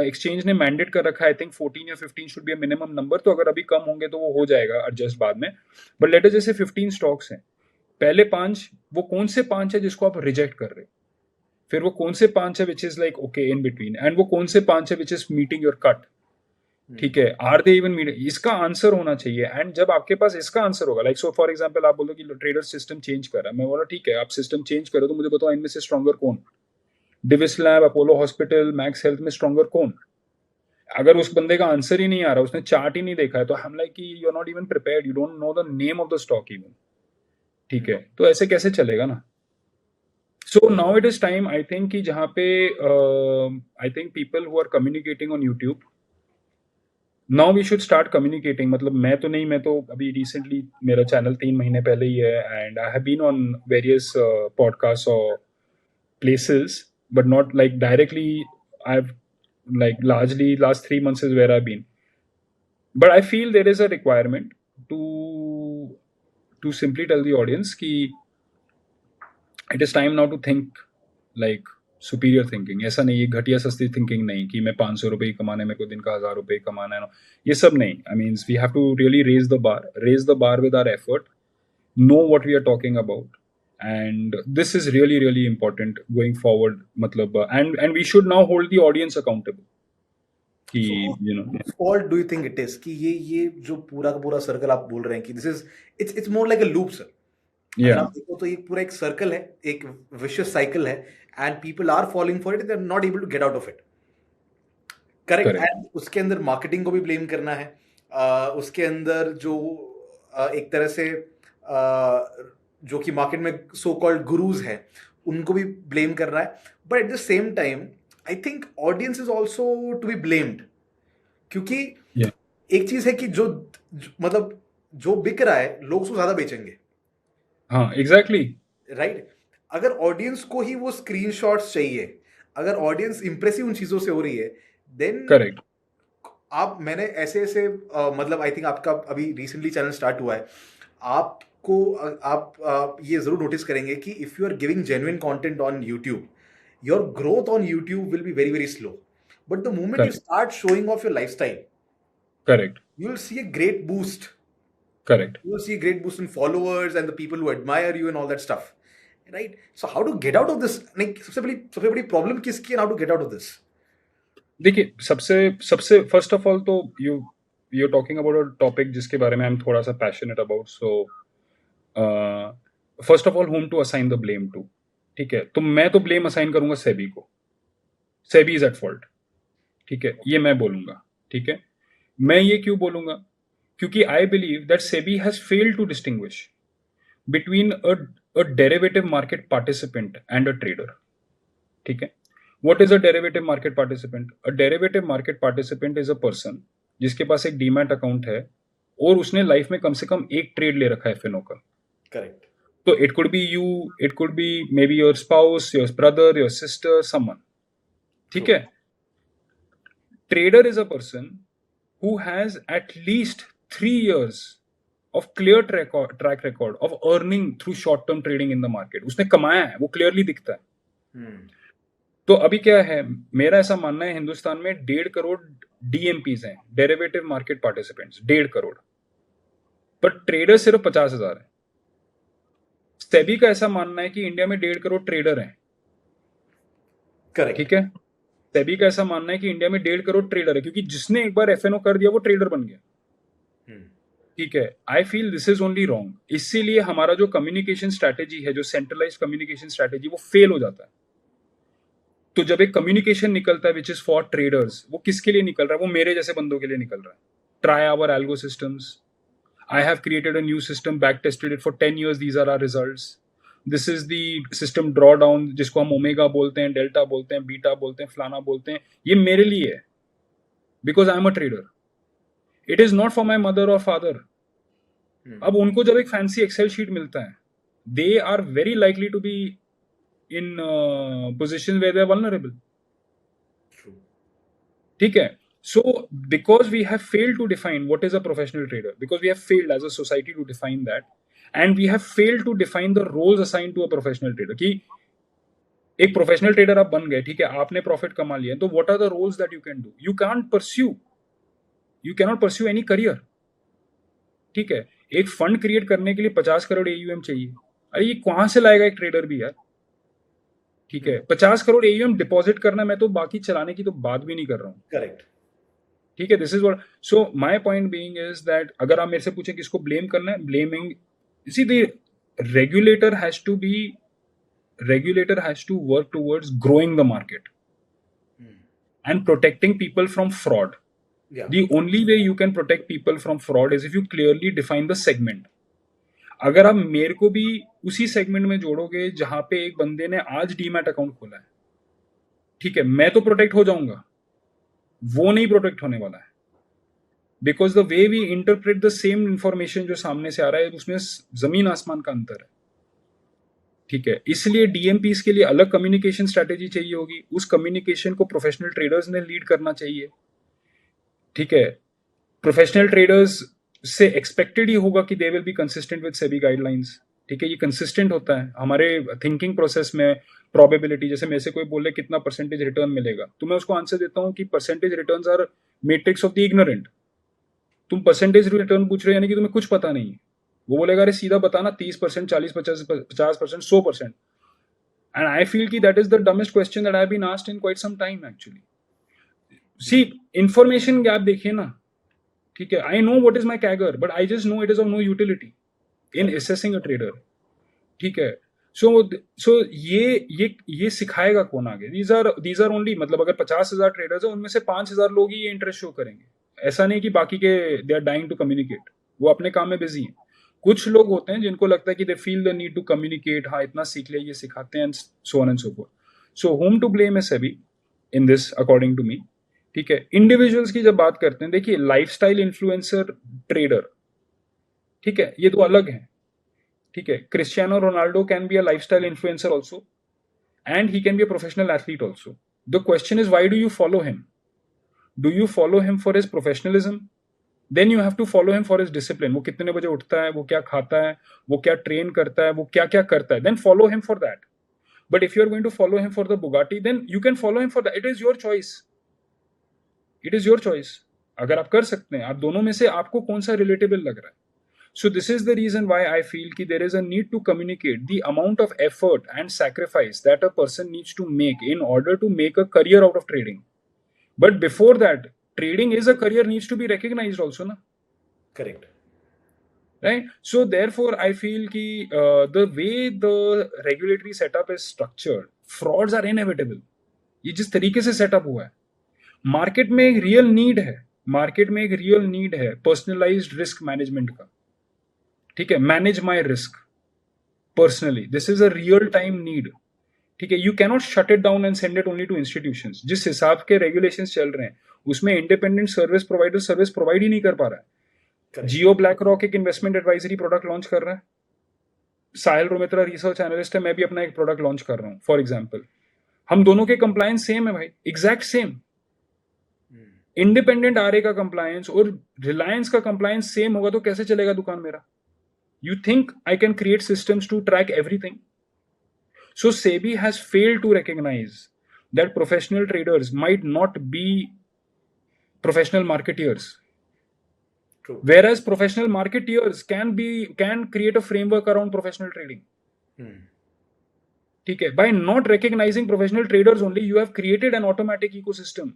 एक्सचेंज ने मैंडेट कर रखा है, आई थिंक 14 या 15 should be a minimum number. तो अगर अभी कम होंगे तो वो हो जाएगा एडजस्ट बाद में. बट लेट अस जैसे 15 स्टॉक्स हैं, पहले 5 वो कौन से 5 है जिसको आप रिजेक्ट कर रहे हो, फिर वो कौन से 5 है which is like okay in between, and वो कौन से 5 है which is meeting your cut. ठीक है, आर दे इवन मीटिंग? इसका आंसर होना चाहिए. एंड जब आपके पास इसका आंसर होगा, लाइक सो फॉर एग्जांपल आप बोलो कि ट्रेडर सिस्टम चेंज कर रहा है, मैं बोला ठीक है आप सिस्टम चेंज करो, तो मुझे बताओ इनमें से स्ट्रॉन्गर कौन? Divis lab, Apollo hospital, Max health में स्ट्रॉन्गर कौन? अगर उस बंदे का आंसर ही नहीं आ रहा, उसने चार्ट ही नहीं देखा है, तो हम लाइक कि you are not even prepared, you don't know the name of the stock even. ठीक है, तो ऐसे कैसे चलेगा ना. So now it is time I think कि जहाँ पे I think people who are communicating on YouTube, now we should start communicating. मतलब मैं तो नहीं, मैं तो अभी रिसेंटली मेरा चैनल 3 महीने पहले ही है, and I have been on various podcast और places, but not like directly. I've like largely last 3 months is where I've been. But I feel there is a requirement to simply tell the audience कि it is time now to think like superior thinking. ऐसा नहीं है घटिया सस्ती thinking नहीं कि मैं 500 रुपये कमाने में को दिन का 1,000 रुपये कमाना है, ये सब नहीं. I mean we have to really raise the bar with our effort, know what we are talking about. and this is really really important going forward, matlab, and we should now hold the audience accountable कि सो you know. Fault do you think it is कि ये जो पूरा का पूरा सर्कल आप बोल रहे हैं कि this is it's more like a loop sir. अगर Yeah, आप देखो तो ये पूरा एक सर्कल है, एक विशियस साइकिल है, and people are following for it, they are not able to get out of it. Correct. correct. And उसके अंदर मार्केटिंग को भी ब्लेम करना है. उसके अंदर जो एक तरह से जो कि मार्केट में सो कॉल्ड गुरुज हैं उनको भी ब्लेम कर रहा है. But at the same time I think audience is also to be blamed. क्योंकि Yeah, एक चीज है कि मतलब जो बिक रहा है लोग उसको ज्यादा बेचेंगे. हाँ, exactly. राइट. अगर ऑडियंस को ही वो स्क्रीनशॉट्स चाहिए, अगर ऑडियंस इंप्रेसिव उन चीजों से हो रही है, देन Correct. आप मैंने ऐसे ऐसे मतलब आई थिंक आपका अभी रिसेंटली चैनल स्टार्ट हुआ है. आपको आप ये जरूर नोटिस करेंगे कि if you are giving genuine content on YouTube, your growth on YouTube will be very very slow. But the moment you Correct. Start showing off your lifestyle, Correct. you will see a great boost. Correct. You will see a great boost in followers and the people who admire you and all that stuff. Right? So how to get out of this? Like सबसे बड़ी प्रॉब्लम किसकी है? How to get out of this? देखिए, सबसे सबसे फर्स्ट ऑफ ऑल तो you talking about a topic जिसके बारे में आई एम थोड़ा सा passionate about. So first of all, whom to assign the blame to. ठीक है, तो मैं तो ब्लेम असाइन करूंगा सेबी को. SEBI is at fault. ठीक है, ये मैं बोलूंगा. ठीक है, मैं ये क्यों बोलूंगा? क्योंकि I believe that SEBI has failed to distinguish between a derivative market participant and a trader. ठीक है, what is a derivative market participant? A derivative market participant is a person जिसके पास एक डीमैट अकाउंट है और उसने लाइफ में कम से कम एक ट्रेड ले रखा है एफएनओ का. Correct. तो it could B you, it could B may be your spouse, your brother, your sister, someone. ठीक है, trader is a person who has at least 3 years of clear track record of earning through short term trading in the market. उसने कमाया है, वो क्लियरली दिखता है. Hmm. तो अभी क्या है, मेरा ऐसा मानना है हिंदुस्तान में 1.5 करोड़ डीएमपीज हैं, डेरिवेटिव मार्केट पार्टिसिपेंट्स, 1.5 करोड़. पर ट्रेडर सिर्फ 50,000 है. सेबी का ऐसा मानना है कि इंडिया में 1.5 करोड़ ट्रेडर हैं. Correct. ठीक है, सेबी का ऐसा मानना है कि इंडिया में 1.5 करोड़ ट्रेडर है, क्योंकि जिसने एक बार एफएनओ कर दिया वो ट्रेडर बन गया. Hmm. ठीक है, I feel this is only wrong. इसीलिए हमारा जो कम्युनिकेशन स्ट्रैटेजी है, जो सेंट्रलाइज कम्युनिकेशन स्ट्रैटेजी, वो फेल हो जाता है. तो जब एक कम्युनिकेशन निकलता है विच इज फॉर ट्रेडर्स, वो किसके लिए निकल रहा है? वो मेरे जैसे बंदों के लिए निकल रहा है. Try our algo systems. I have created a new system, back tested it for 10 years, these are our results. This is the system draw down, जिसको हम ओमेगा बोलते हैं, डेल्टा बोलते हैं, बीटा बोलते हैं, फलाना बोलते हैं. ये मेरे लिए है because I am a trader. It is not for my mother और फादर. Hmm. अब उनको जब एक फैंसी एक्सेल शीट मिलता है, they are very likely to be in position where they are vulnerable. True. ठीक है, so because we have failed to define what is a professional trader, because we have failed as a society to define that, and we have failed to define the roles assign to a professional trader. कि एक प्रोफेशनल ट्रेडर आप बन गए, ठीक है, आपने प्रॉफिट कमा लिया, तो what are the roles that you can do? You cannot pursue any career. ठीक है, एक फंड क्रिएट करने के लिए 50 करोड़ एयूएम चाहिए. अरे ये कहां से लाएगा एक ट्रेडर भी यार? ठीक है, 50 करोड़ एयूएम डिपॉजिट करना, मैं तो बाकी चलाने की तो बात भी नहीं कर रहा हूँ. Correct. ठीक है, this is what. So my point being is that अगर आप मेरे से पूछे किसको ब्लेम करना है, blaming, see the regulator has to be regulator has to work towards growing the market Hmm. and protecting people from fraud. Yeah. The only way you can protect people from fraud is if you clearly define the segment. अगर आप मेरे को भी उसी सेगमेंट में जोड़ोगे जहां पे एक बंदे ने आज डीमैट अकाउंट खोला है, ठीक है, मैं तो प्रोटेक्ट हो जाऊंगा, वो नहीं प्रोटेक्ट होने वाला है. Because the way we interpret the same information जो सामने से आ रहा है, उसमें जमीन आसमान का अंतर है. ठीक है, इसलिए डीएमपीस के लिए अलग कम्युनिकेशन स्ट्रैटेजी चाहिए होगी. उस कम्युनिकेशन को प्रोफेशनल ट्रेडर्स ने लीड करना चाहिए. ठीक है, प्रोफेशनल ट्रेडर्स से एक्सपेक्टेड ही होगा कि they will be consistent with SEBI guidelines. ठीक है, ये कंसिस्टेंट होता है हमारे थिंकिंग प्रोसेस में. प्रोबेबिलिटी, जैसे मेरे से कोई बोले कितना परसेंटेज रिटर्न मिलेगा, तो मैं उसको आंसर देता हूँ कि percentage returns are matrix of the ignorant. तुम परसेंटेज रिटर्न पूछ रहे हो यानी कि तुम्हें कुछ पता नहीं है. वो बोलेगा अरे सीधा बताना 30%, 40%, 50%, 100%. And I feel कि that is the dumbest question that I've been asked in quite some time actually. See, information gap देखिए ना, ठीक है, I know what is my CAGR, but I just know it is of no utility in assessing a trader. ठीक है, so ये सिखाएगा कौन आगे? These are only, मतलब अगर 50,000 ट्रेडर्स है उनमें से 5,000 लोग ही ये इंटरेस्ट शो करेंगे. ऐसा नहीं कि बाकी के they are dying to communicate, वो अपने काम में बिजी हैं. कुछ लोग होते हैं जिनको लगता है कि they feel the need to communicate, हाँ इतना सीख ले, ये सिखाते हैं, so on and so forth. So whom to blame है SEBI in this according to me. ठीक है, इंडिविजुअल्स की जब बात करते हैं, देखिए लाइफस्टाइल इन्फ्लुएंसर ट्रेडर, ठीक है, ये तो अलग है. ठीक है, Cristiano Ronaldo can be a lifestyle influencer also and he can be a professional athlete also. The question is why do you follow him? Do you follow him for his professionalism? Then you have to follow him for his discipline. वो कितने बजे उठता है, वो क्या खाता है, वो क्या ट्रेन करता है, वो क्या क्या करता है, then follow him for that. But if you are going to follow him for the Bugatti, then you can follow him for that. It is your choice, it is your choice. अगर आप कर सकते हैं, आप दोनों में से आपको कौन सा रिलेटेबल लग रहा है. So this is the reason why I feel कि there is a need to communicate the amount of effort and sacrifice that a person needs to make in order to make a career out of trading. But before that, trading is a career needs to be recognized also, na? Correct. Right? So therefore, I feel कि the way the regulatory setup is structured, frauds are inevitable. ये जिस तरीके से सेटअप हुआ है, मार्केट में एक रियल नीड है, मार्केट में एक रियल नीड है पर्सनलाइज्ड रिस्क मैनेजमेंट का. ठीक है, manage my risk personally, this is a real time need. ठीक है, you cannot shut it down and send it only to institutions. जिस हिसाब के रेगुलेशंस चल रहे हैं उसमें independent service provider service provide ही नहीं कर पा रहा है. जियो ब्लैक रॉक एक इन्वेस्टमेंट एडवाइजरी प्रोडक्ट लॉन्च कर रहा है. साहिल रोमित्रा रिसर्च एनालिस्ट है, मैं भी अपना एक प्रोडक्ट लॉन्च कर रहा हूँ फॉर एग्जाम्पल. हम दोनों के कंप्लायंस सेम है भाई, एग्जैक्ट सेम. इंडिपेंडेंट आरए का कंप्लायंस और रिलायंस का कंप्लायंस सेम होगा तो कैसे चलेगा दुकान मेरा? You think I can create systems to track everything? So SEBI has failed to recognize that professional traders might not be professional marketeers. True. Whereas professional marketeers can create a framework around professional trading. ठीक है, by not recognizing professional traders only, you have created an automatic ecosystem.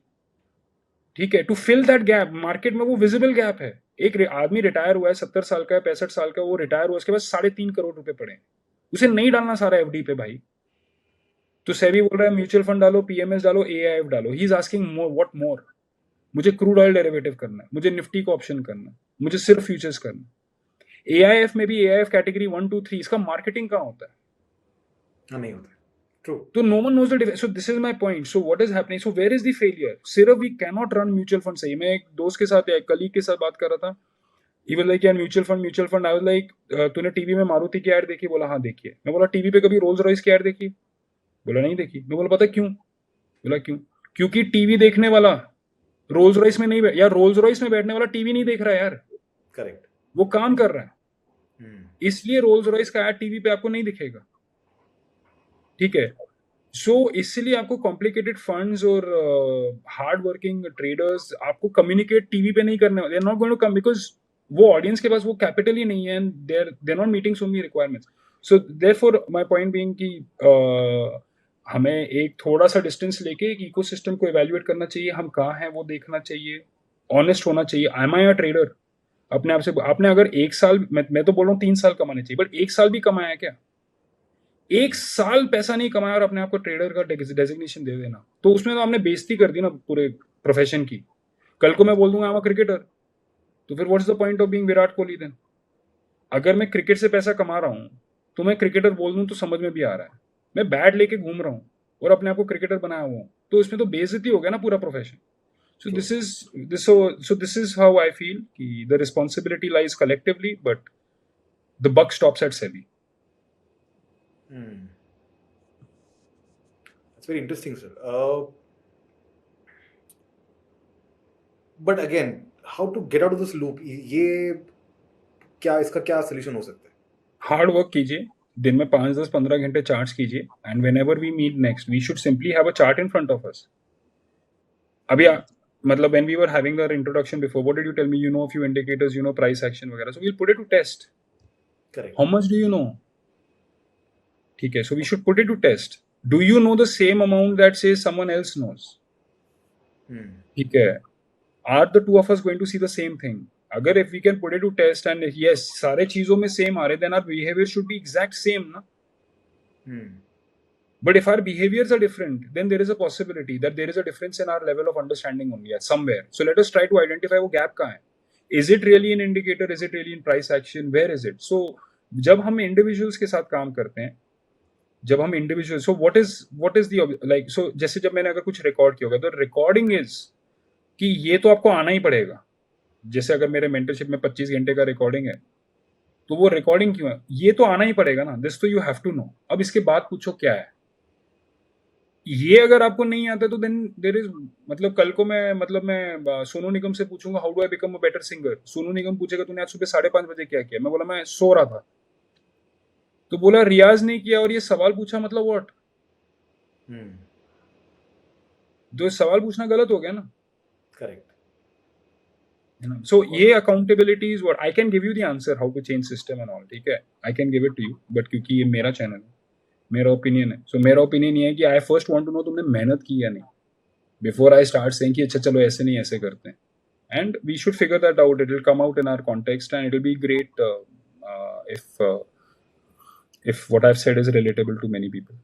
ठीक है, to fill that gap. Market में वो विजिबल गैप है. एक आदमी रिटायर हुआ है, 70 साल का है, 65 साल का, वो रिटायर हुआ, उसके बाद 3.5 करोड़ रुपए पड़े, उसे नहीं डालना सारा एफडी पे भाई. तो सेबी बोल रहा है म्यूचुअल फंड डालो, पीएमएस डालो, एआईएफ डालो. He is asking more, what मोर? मुझे क्रूड ऑयल डेरिवेटिव करना है, मुझे निफ्टी का ऑप्शन करना है, मुझे सिर्फ फ्यूचर्स करना है. एआईएफ में भी एआईएफ कैटेगरी 1, 2, 3, इसका मार्केटिंग कहाँ होता है? नहीं होता. True. So no one knows the difference. So this is my point. So what is happening? So where is the failure? सिर्फ we cannot run mutual fund सही. मैं एक दोस्त के साथ, एक कलीग के साथ बात कर रहा था. He was like यार mutual fund. I was like तूने टीवी में मारुति की ऐड देखी? बोला हाँ देखी है. मैं बोला टीवी पे कभी रोल्स रॉयस की ऐड देखी? बोला नहीं देखी. मैं बोला पता क्यों? बोला क्यों? क्योंकि टीवी देखने वाला रोल्स रॉयस में नहीं बैठ, यार रोल्स रॉयस में बैठने वाला टीवी नहीं देख रहा है यार. करेक्ट. वो काम कर रहा है, इसलिए रोल्स रॉयस का ऐड टीवी पे आपको नहीं दिखेगा. ठीक है, सो इसलिए आपको कॉम्प्लिकेटेड फंड्स और हार्ड वर्किंग ट्रेडर्स आपको कम्युनिकेट टीवी पे नहीं करने, they are not going to come, because वो ऑडियंस के पास वो कैपिटल ही नहीं है and they are not meeting so many requirements. So therefore my point being कि हमें एक थोड़ा सा डिस्टेंस लेके एक इकोसिस्टम को इवैल्यूएट करना चाहिए. हम कहाँ हैं वो देखना चाहिए, ऑनेस्ट होना चाहिए. Am I a trader? अपने आप से आपने अगर 1 साल, मैं तो बोल रहा हूँ 3 साल कमाने चाहिए, बट 1 साल भी कमाया क्या? 1 साल पैसा नहीं कमाया और अपने आप को ट्रेडर का डेजिग्नेशन दे देना, तो उसमें तो हमने बेइज्जती कर दी ना पूरे प्रोफेशन की. कल को मैं बोल दूंगा आई एम अ क्रिकेटर, तो फिर what's the point of being Virat Kohli then? अगर मैं क्रिकेट से पैसा कमा रहा हूँ तो मैं क्रिकेटर बोल दूं तो समझ में भी आ रहा है. मैं बैट लेके घूम रहा हूँ और अपने आप को क्रिकेटर बनाया हुआ हूँ, तो इसमें तो बेइज्जती हो गया ना पूरा profession. So this is how I feel कि the responsibility lies collectively, but the buck stops at SEBI. That's very interesting, sir. But again, how to get out of this loop? ये क्या, इसका क्या solution हो सकता है? Hard work कीजिए, दिन में 5, 10, 15 घंटे चार्ट्स कीजिए, and whenever we meet next, we should simply have a chart in front of us. अभी मतलब when we were having our introduction before, what did you tell me? You know a few indicators, you know price action वगैरह. So we'll put it to test. Correct. How much do you know? ठीक है, so we should put it to test. Do you know the same amount that says someone else knows? ठीक है, are the two of us going to see the same thing? अगर if we can put it to test and yes सारे चीजों में same आ रहे, then our behavior should be exact same ना. But if our behaviors are different, then there is a possibility that there is a difference in our level of understanding only at somewhere. So let us try to identify वो gap कहाँ है. Is it really an indicator? Is it really in price action? Where is it? So जब हम individuals के साथ काम करते हैं, जब हम individual, so what is the like, so जैसे जब मैंने अगर कुछ रिकॉर्ड किया होगा तो रिकॉर्डिंग इज कि ये तो आपको आना ही पड़ेगा. जैसे अगर मेरे मेंटरशिप में 25 घंटे का रिकॉर्डिंग है तो वो रिकॉर्डिंग क्यों है, ये तो आना ही पड़ेगा ना. दिस तो यू हैव टू नो. अब इसके बाद पूछो क्या है. ये अगर आपको नहीं आता तो देन देर इज, मतलब कल को मैं सोनू निगम से पूछूंगा how do I become a better singer. Sonu Nigam पूछेगा तूने आज सुबह 5:30 बजे क्या किया. मैं बोला मैं सो रहा था. तो बोला रियाज नहीं किया और ये सवाल पूछा, मतलब व्हाट. तो सवाल पूछना गलत हो गया ना. करेक्ट. So ये accountability is what I can give you the answer how to change system and all. ठीक है, I can give it to you, but क्योंकि ये मेरा चैनल है, मेरा ओपिनियन है, so मेरा ओपिनियन ये है कि I first want to know तुमने मेहनत की या नहीं before I start saying कि अच्छा चलो ऐसे नहीं ऐसे करते हैं. And we should figure that out. It will come out in our context and it will be great if what I've said is relatable to many people.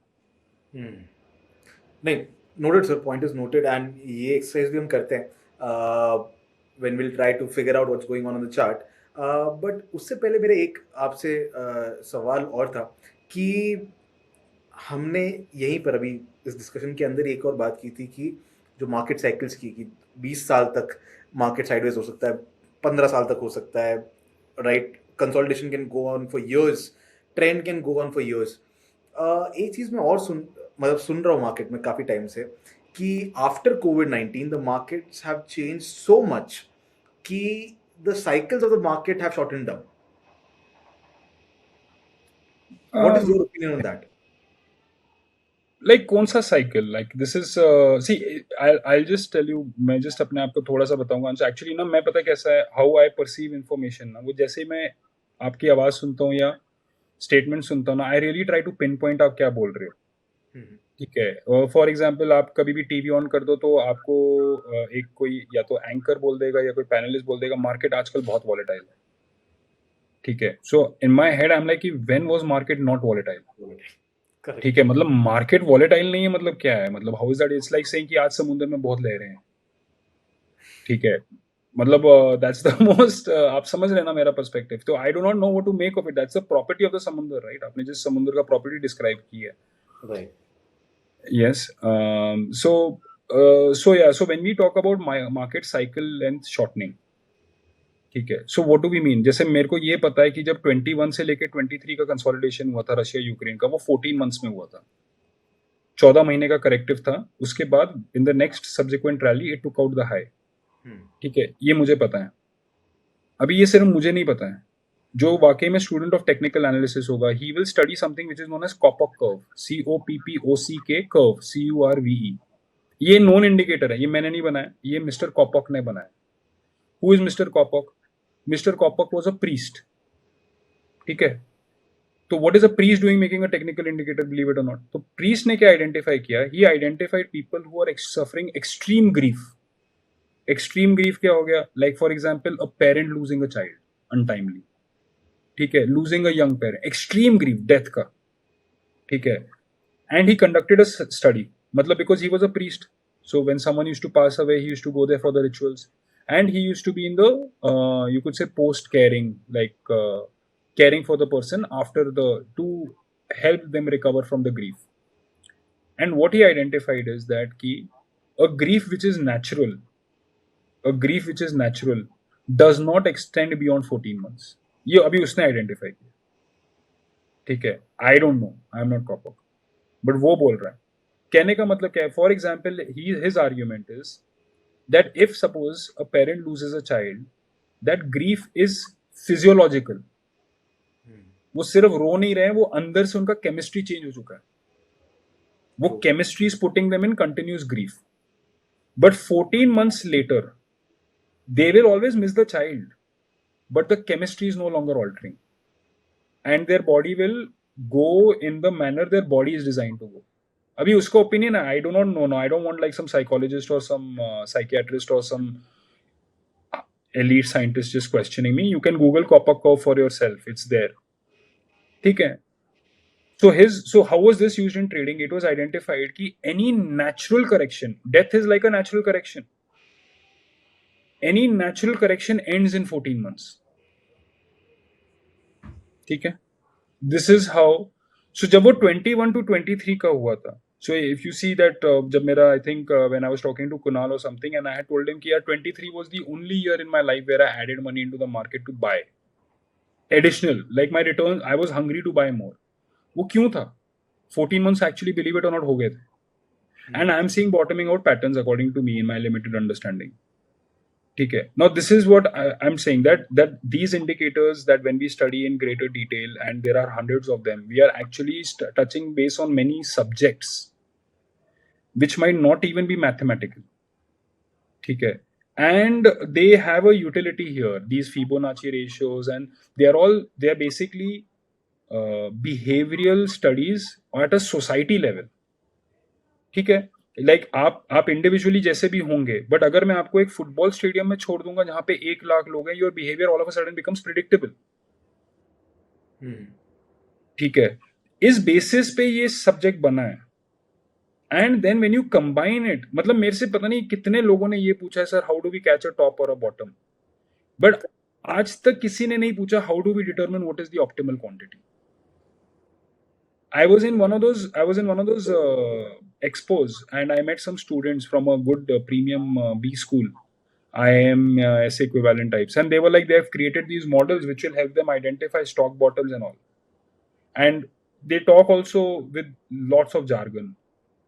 नहीं, noted sir, point is noted. and ये exercise भी हम करते हैं when we'll try to figure out what's going on the chart. But उससे पहले मेरे एक आपसे सवाल और था कि हमने यहीं पर अभी इस डिस्कशन के अंदर एक और बात की थी कि जो मार्केट साइकिल्स की कि 20 साल तक मार्केट साइडवेज हो सकता है, 15 साल तक हो सकता है, right. Consolidation can go on for years, trend can go on for years. एक चीज़ मैं और सुन रहा हूँ मार्केट में काफ़ी टाइम से कि आफ्टर कोविड-19 the markets have change so much कि the cycles of the market have shortened down. What is your opinion on that? Like कौन सा cycle, like this is see I just tell you, मैं जस्ट अपने आप को थोड़ा सा बताऊंगा. एक्चुअली ना मैं पता कैसा है, हाउ आई परसीव इन्फॉर्मेशन ना, वो जैसे ही मैं आपकी आवाज सुनता हूँ या स्टेटमेंट सुनता हूँ ना, I really try to pinpoint आप क्या बोल रहे हो. ठीक है, फॉर एग्जाम्पल आप कभी भी टीवी ऑन कर दो तो आपको एक कोई या तो एंकर बोल देगा या कोई पैनलिस्ट बोल देगा मार्केट आजकल बहुत वॉलेटाइल है. ठीक है, so in my head I am like when was market not volatile. ठीक है, मतलब मार्केट वॉलेटाइल नहीं है, मतलब क्या है, मतलब how is that. It's like saying कि आज समुद्र में बहुत लहरें हैं. ठीक है, मतलब दैट्स द मोस्ट, आप समझ रहे हैं ना मेरा पर्सपेक्टिव. तो I do not know what to make of it. That's the property of the समुद्र, राइट. आपने जिस समुद्र का प्रॉपर्टी डिस्क्राइब की है, right. yes. So when we talk about market cycle length shortening, ठीक है, so what do we mean. जैसे मेरे को ये पता है कि जब 21 से लेके 23 का कंसोलिडेशन हुआ था रशिया यूक्रेन का, वो 14 मंथ्स में हुआ था. 14 महीने का करेक्टिव था. उसके बाद in the next subsequent rally it took out the high. ठीक है, ये मुझे पता है. अभी ये सिर्फ मुझे नहीं पता है, जो वाकई में स्टूडेंट ऑफ टेक्निकल एनालिसिस होगा, he will study something which is known as Coppock curve, COPPOCK curve, CURVE. ये नॉन इंडिकेटर है, ये मैंने नहीं बनाया, ये मिस्टर कॉपॉक ने बनाया. Who is mister Coppock? Mister Coppock was a priest. ठीक है, तो what is a priest doing making a technical indicator, believe it और नॉट. तो प्रीस्ट ने क्या आइडेंटिफाई किया? He identified people who are suffering extreme grief. Extreme grief क्या हो गया? Like for example a parent losing a child untimely. ठीक है, losing a young parent, extreme grief, death का. ठीक है, and he conducted a study, मतलब because he was a priest, so when someone used to pass away he used to go there for the rituals, and he used to be in the you could say post caring, like caring for the person after the, to help them recover from the grief. And what he identified is that ki a grief which is natural, does not extend beyond 14 months. ये अभी उसने आइडेंटिफाई किया. ठीक है, I don't know, I am not copper, but वो बोल रहा है. कहने का मतलब क्या है? For example his argument is that if suppose a parent loses a child, that grief is physiological. वो सिर्फ रो नहीं रहे हैं, वो अंदर से उनका केमिस्ट्री चेंज हो चुका है. वो chemistry is putting them in continuous grief. But 14 months later they will always miss the child, but the chemistry is no longer altering. and their body will go in the manner their body is designed to go. अभी उसका opinion है, I do not know. No, I don't want like some psychologist or some psychiatrist or some elite scientist just questioning me. You can Google Kopach curve for yourself. It's there. ठीक है. So how was this used in trading? It was identified कि any natural correction, death is like a natural correction. Any natural correction ends in 14 months. ठीक है. This is how. So जब वो 21 to 23 का हुआ था. So if you see that जब मेरा I think when I was talking to Kunal or something and I had told him कि यार 23 was the only year in my life where I added money into the market to buy additional, like my returns, I was hungry to buy more. वो क्यों था? 14 months actually, believe it or not, हो गए थे. And I am seeing bottoming out patterns according to me in my limited understanding. ठीक है. Now this is what I'm saying, that these indicators that when we study in greater detail, and there are hundreds of them, we are actually touching base on many subjects which might not even be mathematical. ठीक है. And they have a utility here, these Fibonacci ratios, and they are basically behavioral studies at a society level. ठीक है. लाइक आप इंडिविजुअली जैसे भी होंगे, बट अगर मैं आपको एक फुटबॉल स्टेडियम में छोड़ दूंगा जहां पे 1 लाख लोग हैं, your behaviour all of a sudden becomes predictable. ठीक है. इस बेसिस पे ये सब्जेक्ट बना है. And then when you combine it, मतलब मेरे से पता नहीं कितने लोगों ने ये पूछा है, sir how do we catch a top or a bottom, but आज तक किसी ने नहीं पूछा how do we determine what is the optimal quantity. I was in one of those expos, and I met some students from a good premium B school, IIM S equivalent types, and they were like, they have created these models which will help them identify stock bottoms and all, and they talk also with lots of jargon,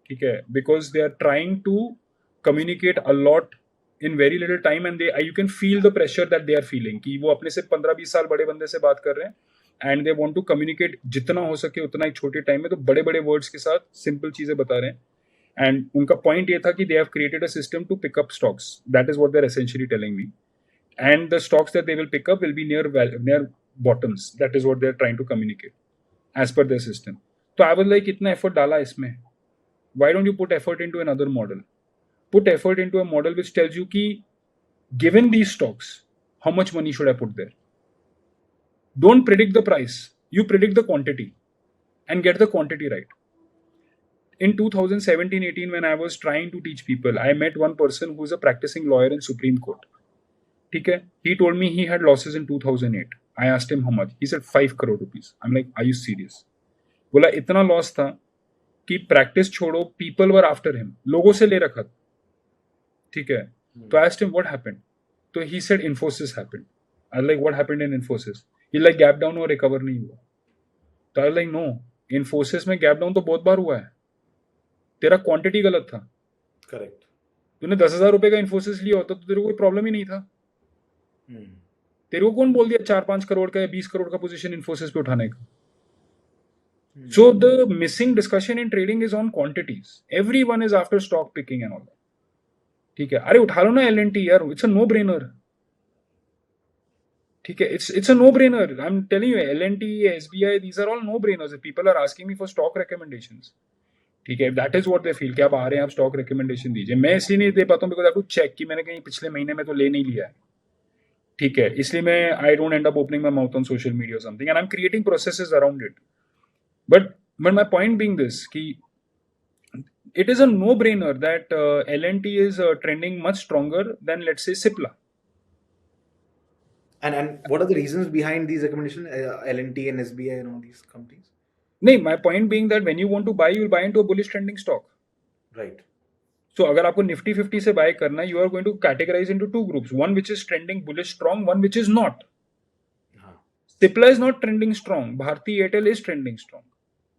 okay, because they are trying to communicate a lot in very little time, and you can feel the pressure that they are feeling कि वो अपने से 15-20 साल बड़े बंदे से बात कर रहे हैं, and they want to communicate जितना हो सके उतना एक छोटे टाइम में, तो बड़े बड़े वर्ड्स के साथ सिंपल चीजें बता रहे हैं. एंड उनका पॉइंट ये था कि they have created a system to pick up stocks. That is what they are essentially telling me, and the stocks that they will pick up will be near bottoms. That is what they are trying to communicate as per their system. तो आई वाज लाइक, इतना एफर्ट डाला इसमें, why don't you put effort into another model? Put effort into a model which tells you कि given these stocks, how much money should I put there? Don't predict the price. You predict the quantity and get the quantity right. In 2017-18, when I was trying to teach people, I met one person who is a practicing lawyer in Supreme Court. Okay? He told me he had losses in 2008. I asked him how much. He said 5 crore rupees. I'm like, are you serious? बोला इतना लॉस था कि प्रैक्टिस छोड़ो, people were after him. लोगों से ले रखा. ठीक है. तो I asked him what happened. So he said Infosys happened. I was like, what happened in Infosys? He like gap down और recover नहीं हुआ. तो I was like, no, Infosys में gap down तो बहुत बार हुआ है. तेरा क्वांटिटी गलत था. करेक्ट. तूने 10,000 रुपए का Infosys लिया होता तो तेरे को कोई प्रॉब्लम ही नहीं था. तेरे को कौन बोल दिया 4-5 करोड़ का या 20 करोड़ का पोजीशन Infosys पे उठाने का? So the missing discussion in trading is on quantities. Everyone is after stock picking and all that. ठीक है. अरे उठा लो ना L&T यार, it's a no brainer. ठीक है. It's a no brainer. I'm telling you, L&T, SBI, these are all no brainers. People are asking me for stock recommendations. ठीक है. That is what they feel कि आप आ रहे हैं, आप stock recommendation दीजिए. मैं इसलिए नहीं दे पाता हूँ because I have to check कि मैंने कहीं पिछले महीने में तो ले नहीं लिया है. ठीक है. इसलिए मैं I don't end up opening my mouth on social media or something, and I'm creating processes around it. But my point being this कि it is a no-brainer that L&T is trending much stronger than, let's say, Cipla. And what are the reasons behind these recommendations, L&T and SBI and all these companies? नहीं, my point being that when you want to buy, you will buy into a bullish trending stock. Right. So अगर आपको Nifty 50 से buy करना है, you are going to categorize into two groups. One which is trending bullish strong, one which is not. Cipla is not trending strong. Bharti Airtel is trending strong.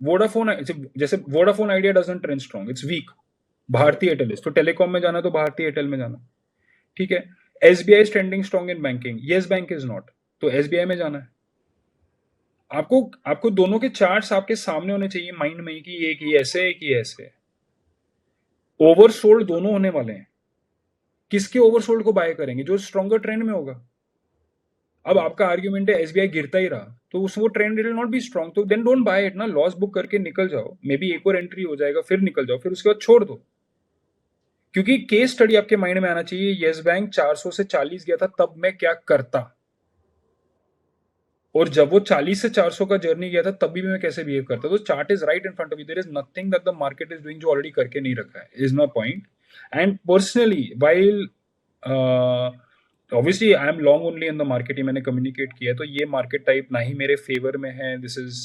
Vodafone, जैसे Vodafone Idea doesn't trend strong, it's weak. Bharti Airtel is. तो टेलीकॉम में जाना तो Bharti Airtel में जाना. ठीक है. SBI is trending strong in banking. Yes Bank is not. तो SBI में जाना है. आपको दोनों के चार्ट्स आपके सामने होने चाहिए माइंड में कि एक ही ऐसे है कि ऐसे है. ओवरसोल्ड दोनों होने वाले हैं. किसके ओवरसोल्ड को बाय करेंगे? जो स्ट्रॉन्गर ट्रेंड में होगा. अब आपका आर्ग्यूमेंट है एसबीआई गिरता ही रहा तो उस वो trend will not be strong, तो देन डोंट बाय इट ना, लॉस बुक करके निकल जाओ, मे बी एक और एंट्री हो जाएगा फिर निकल जाओ, फिर उसके बाद छोड़ दो। क्योंकि केस स्टडी आपके माइंड में आना चाहिए, येस बैंक 400 से 40 गया था तब मैं क्या करता, और जब वो 40 से 400 का जर्नी गया था तब भी मैं कैसे बिहेव करता। तो chart is right in front of you, there is nothing that the market is doing जो ऑलरेडी करके नहीं रखा है, is my point. And personally while obviously I am long only in the market, ही मैंने कम्युनिकेट किया है, तो ये मार्केट टाइप ना ही मेरे फेवर में है, this is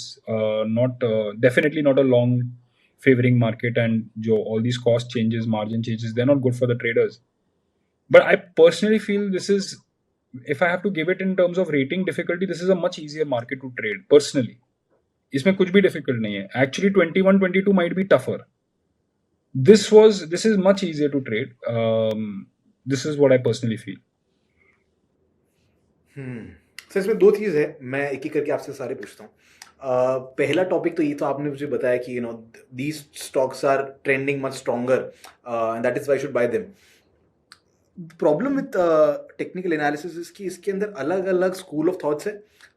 not definitely not a long favouring market, and जो all these cost changes margin changes they are not good for the traders. But I personally feel this is, if I have to give it in terms of rating difficulty, this is a much easier market to trade personally. इसमें कुछ भी difficult नहीं है. Actually 21, 22 might be tougher. This is much easier to trade. This is what I personally feel. Sir इसमें दो चीज़ है, मैं एक एक करके आपसे सारे पूछता हूँ। पहला टॉपिक तो ये तो आपने मुझे बताया कि these stocks are trending much stronger and that is why should buy them. Problem with technical analysis is कि इसके अंदर अलग अलग स्कूल ऑफ थॉट्स है,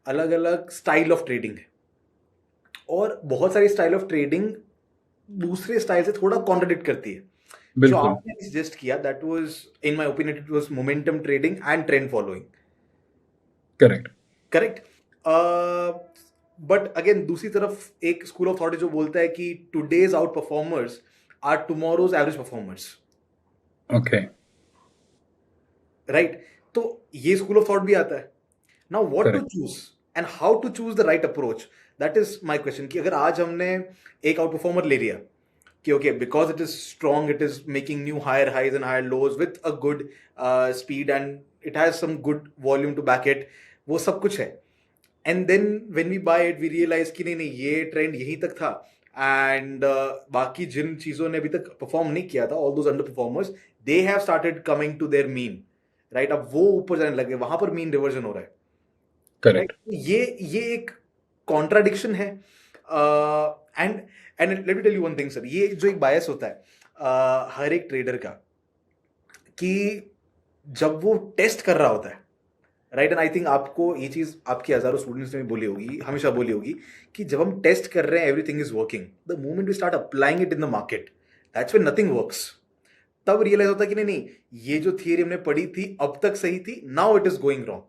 अलग अलग स्टाइल ऑफ ट्रेडिंग है, और बहुत सारी स्टाइल ऑफ ट्रेडिंग दूसरे स्टाइल से थोड़ा कॉन्ट्रडिक्ट करती है। जो बिल्कुल आपने सजेस्ट किया that was in my opinion it was momentum trading and trend following, correct. But again दूसरी तरफ एक स्कूल ऑफ थॉट है जो बोलता है कि today's out performers are tomorrow's average performers, okay right? तो ये स्कूल ऑफ थॉट भी आता है। Now what to correct choose and how to choose the right approach, that is my question. कि अगर आज हमने एक आउट परफॉर्मर ले लिया कि okay because it is strong, it is making new higher highs and higher lows with a good speed and it has some good volume to back it, वो सब कुछ है, and then when we buy it we realize कि नहीं ये ट्रेंड यहीं तक था, एंड बाकी जिन चीजों ने अभी तक परफॉर्म नहीं किया था, all those under performers, they have started coming to their mean, right? अब वो ऊपर जाने लगे, वहां पर मीन रिवर्जन हो रहा है, राइट? करेक्ट ये एक कॉन्ट्राडिक्शन है। And and let me tell you one thing sir, ये जो एक बायस होता है हर एक ट्रेडर का, कि जब वो टेस्ट कर रहा होता है, राइट? एंड आई थिंक आपको ये चीज आपकी हजारों स्टूडेंट्स ने बोली होगी, हमेशा बोली होगी, कि जब हम टेस्ट कर रहे हैं everything is working, the moment we start applying it in the market, that's when nothing works. तब रियलाइज होता है कि नहीं ये जो थियरी हमने पढ़ी थी अब तक सही थी, now it is going wrong,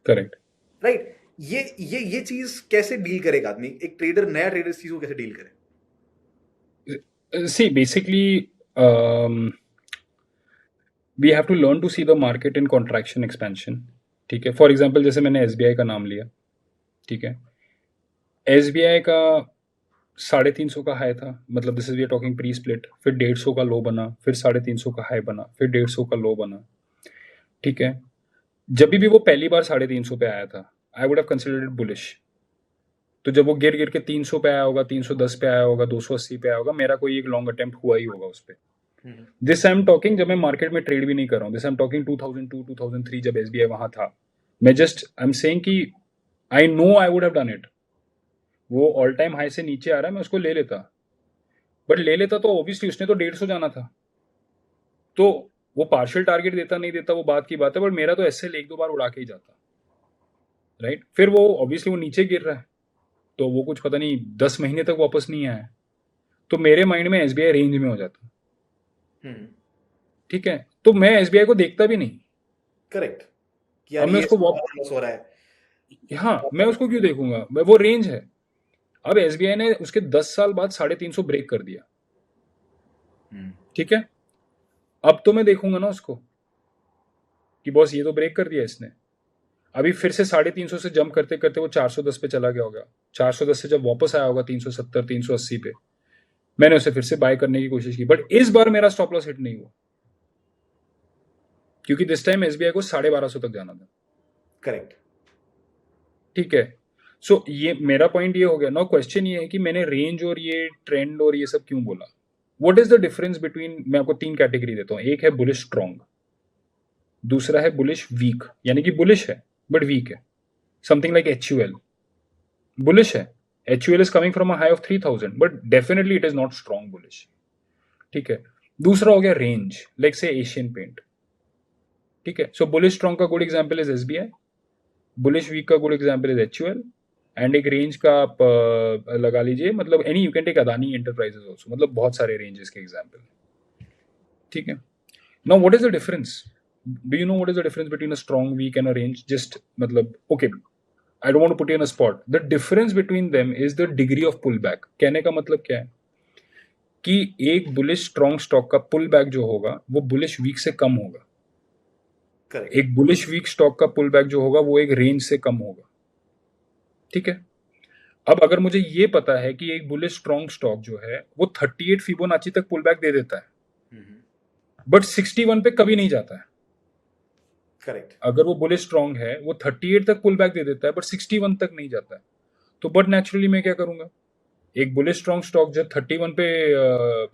correct. Right? ये चीज कैसे डील करेगा आदमी, एक ट्रेडर, नया ट्रेडर इस चीज को कैसे डील करे? See, basically, we have to learn to see the market in contraction expansion. ठीक है, फॉर एग्जाम्पल जैसे मैंने एसबीआई का नाम लिया, ठीक है, एसबीआई का 350 का हाई था, मतलब this is we are talking pre split, फिर 150 का लो बना, फिर 350 का हाई बना, फिर 150 का लो बना, ठीक है। जब भी वो पहली बार 350 पे आया था, I would have considered it bullish. तो जब वो गिर गिर के 300 पे आया होगा, 310 पे आया होगा, 280 पे आया होगा, मेरा कोई एक लॉन्ग अटेम्प्ट हुआ ही होगा उस पर। दिस आई एम टॉकिंग जब मैं मार्केट में ट्रेड भी नहीं कर रहा हूँ, दिस आई एम टॉकिंग 2002 2003 जब एसबीआई वहां था। मैं जस्ट आई एम सेइंग कि I know I would have done it. वो ऑल टाइम हाई से नीचे आ रहा है, मैं उसको ले लेता, बट ले लेता तो ऑब्वियसली उसने तो 150 जाना था, तो वो पार्शियल टारगेट देता नहीं देता वो बात की बात है, बट मेरा तो ऐसे एक दो बार उड़ा के ही जाता, राइट? फिर वो ऑब्वियसली वो नीचे गिर रहा है, तो वो कुछ पता नहीं 10 महीने तक वापस नहीं आया, तो मेरे माइंड में एसबीआई रेंज में हो जाता, ठीक है, तो मैं एसबीआई को देखता भी नहीं। करेक्ट। अब मैं उसको हो रहा है, हाँ, मैं उसको क्यों देखूंगा, वो रेंज है। अब एसबीआई ने उसके 10 साल बाद 350 ब्रेक कर दिया, ठीक है, अब तो मैं देखूंगा ना उसको कि बॉस ये तो ब्रेक कर दिया इसने। अभी फिर से 350 से जंप करते करते वो 410 पे चला गया होगा, 410 से जब वापस आया होगा 370 380 पे, मैंने उसे फिर से बाय करने की कोशिश की, बट इस बार मेरा स्टॉप लॉस हिट नहीं हुआ, क्योंकि दिस टाइम एसबीआई को 1250 तक जाना था। करेक्ट, ठीक है। सो ये मेरा पॉइंट ये हो गया ना। क्वेश्चन ये है कि मैंने रेंज और ये ट्रेंड और ये सब क्यों बोला। What is the difference between, मैं आपको 3 कैटेगरी देता हूँ। एक है बुलिश स्ट्रॉन्ग, दूसरा है बुलिश वीक, यानी कि बुलिश है बट वीक है, समथिंग लाइक HUL बुलिश है, HUL is coming from a high of 3000 but definitely it is not strong bullish, ठीक है। दूसरा हो गया range, like say Asian Paint, ठीक है। सो बुलिश स्ट्रॉन्ग का good example is SBI, bullish weak का good example is HUL, and एक रेंज का आप लगा लीजिए, मतलब any you can take Adani enterprises also, मतलब बहुत सारे रेंजेस के एग्जांपल, ठीक है। Now what is the difference? Do you know what is the difference between a strong weak and a range? Just मतलब okay, I don't want to put you in a spot, the difference between them is the degree of pull back. कहने का मतलब क्या है कि एक बुलिश स्ट्रॉन्ग स्टॉक का पुल बैक जो होगा वो बुलिश वीक से कम होगा, करेक्ट। एक बुलिश वीक स्टॉक का पुल बैक जो होगा वो एक रेंज से कम होगा, ठीक है। अब अगर मुझे ये पता है कि एक बुलिश स्ट्रॉन्ग स्टॉक जो है वो 38 फिबोनाची तक पुल बैक दे देता है, बट 61 पे कभी नहीं जाता है। करेक्ट। अगर वो बुलिश स्ट्रॉन्ग है वो 38 तक पुल बैक दे देता है बट 61 तक नहीं जाता है, तो बट नेचुरली मैं क्या करूंगा, एक बुलिश स्ट्रॉन्ग स्टॉक जब 31 पे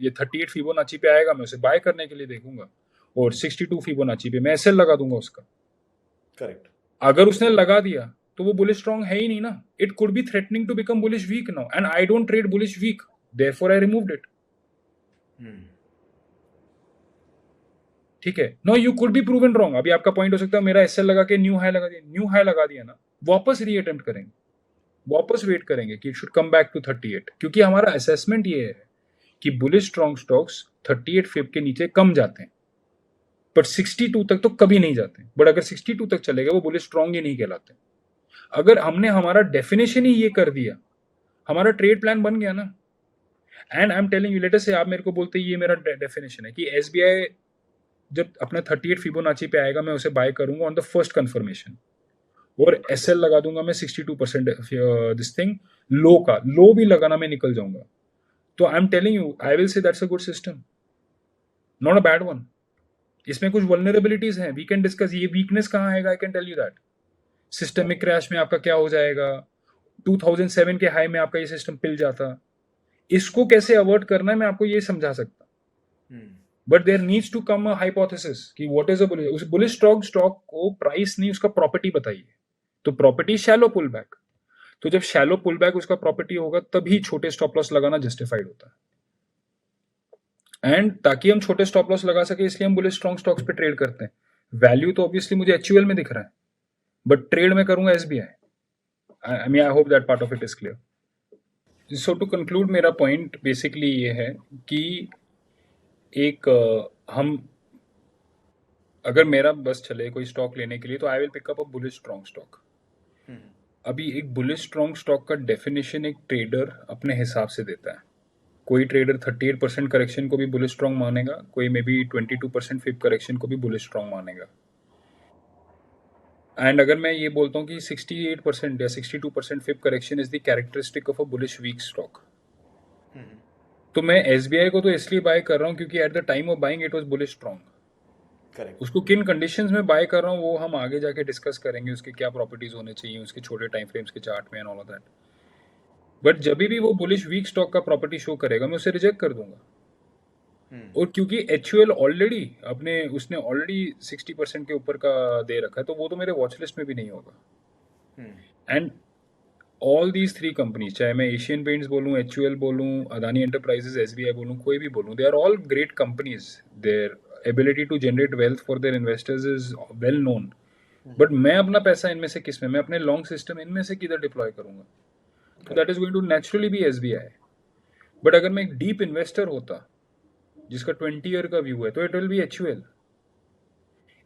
ये 38 फिबोनाची पे आएगा मैं उसे बाय करने के लिए देखूंगा, और 62 फिबोनाची पे मैं एसएल लगा दूंगा उसका। करेक्ट। अगर उसने लगा दिया तो वो बुलिश स्ट्रॉन्ग है ही नहीं ना, it could be threatening to become bullish week now, and I don't trade bullish week, therefore I removed it, ठीक है। No you could be proven wrong. अभी आपका पॉइंट हो सकता है मेरा एसएल लगा के न्यू हाई लगा दिया, न्यू हाई लगा दिया ना, वापस रीअटेम्प्ट करेंगे, वापस वेट करेंगे कि it should come back to 38, क्योंकि हमारा असेसमेंट ये है कि बुलिश स्ट्रॉन्ग स्टॉक्स 38 फिब के नीचे कम जाते हैं, बट 62 तक तो कभी नहीं जाते, बट अगर 62 तक चले गए वो बुलिश स्ट्रॉन्ग ही नहीं कहलाते। अगर हमने हमारा डेफिनेशन ही ये कर दिया, हमारा ट्रेड प्लान बन गया ना, and I am telling you, later से आप मेरे को बोलते ये मेरा डेफिनेशन है कि एसबीआई जब अपना 38 फिबोनाची पे आएगा मैं उसे बाय करूंगा ऑन द फर्स्ट कंफर्मेशन, और एसएल लगा दूंगा मैं 62% दिस थिंग, लो भी लगाना मैं निकल जाऊंगा, तो I am telling you I will say that's a good system, not a bad one. इसमें कुछ वल्नरेबिलिटीज हैं, वी कैन डिस्कस ये वीकनेस कहाँ आएगा, I can tell you that. Systemic crash में आपका क्या हो जाएगा, 2007 के हाई में आपका ये सिस्टम पिल जाता, इसको कैसे अवॉइड करना है मैं आपको ये समझा सकता, but there needs to come a hypothesis कि व्हाट इज अ बुलिश, उस बुलिश स्टॉक को प्राइस नहीं उसका प्रॉपर्टी बताइए, तो प्रॉपर्टी शैलो पुल बैक, तो जब शैलो पुल बैक उसका प्रॉपर्टी होगा तभी छोटे स्टॉप लॉस लगाना जस्टिफाइड होता है, एंड ताकि हम छोटे स्टॉप लॉस लगा सके इसलिए हम बुलिश स्ट्रॉन्ग स्टॉक्स पे ट्रेड करते हैं। वैल्यू तो ऑब्वियसली मुझे एचयूएल में दिख रहा है, बट ट्रेड में करूंगा SBI. I mean I hope that part of it is clear. So to conclude मेरा पॉइंट बेसिकली ये है कि एक हम अगर मेरा बस चले कोई स्टॉक लेने के लिए तो I will pick up a bullish strong stock. अभी एक बुलिश स्ट्रॉन्ग स्टॉक का डेफिनेशन एक ट्रेडर अपने हिसाब से देता है, कोई ट्रेडर 38% करेक्शन को भी बुलिश स्ट्रॉन्ग मानेगा, कोई मे बी 22% फिप करेक्शन को भी बुलिश स्ट्रॉन्ग मानेगा, एंड अगर मैं ये बोलता हूँ कि 68% या 62% fib correction is the characteristic of a bullish weak stock, तो मैं एसबीआई को तो इसलिए बाय कर रहा हूँ क्योंकि at the time of buying it was bullish strong. Correct. उसको किन कंडीशंस में बाय कर रहा हूँ वो हम आगे जाके डिस्कस करेंगे, उसके क्या प्रॉपर्टीज होने चाहिए उसके छोटे टाइम फ्रेम्स के चार्ट में and all of that, but जब भी वो बुलिश वीक स्टॉक का प्रॉपर्टी शो करेगा मैं उसे रिजेक्ट कर दूंगा, और क्योंकि एचयूएल ऑलरेडी अपने उसने ऑलरेडी 60% के ऊपर का दे रखा है तो वो तो मेरे वॉच लिस्ट में भी नहीं होगा, and all these three companies, चाहे मैं एशियन पेंट्स बोलूँ, एचयूएल बोलूँ, अदानी एंटरप्राइजेस, एसबीआई बोलूँ, कोई भी बोलूँ, they are all great companies, their ability to generate wealth for their investors is well known, but मैं अपना पैसा इनमें से किस में, मैं अपने लॉन्ग सिस्टम इनमें से किधर डिप्लॉय करूंगा, तो that is going to naturally be SBI. But अगर मैं एक डीप इन्वेस्टर होता जिसका 20 ईयर का व्यू है तो it will B HUL.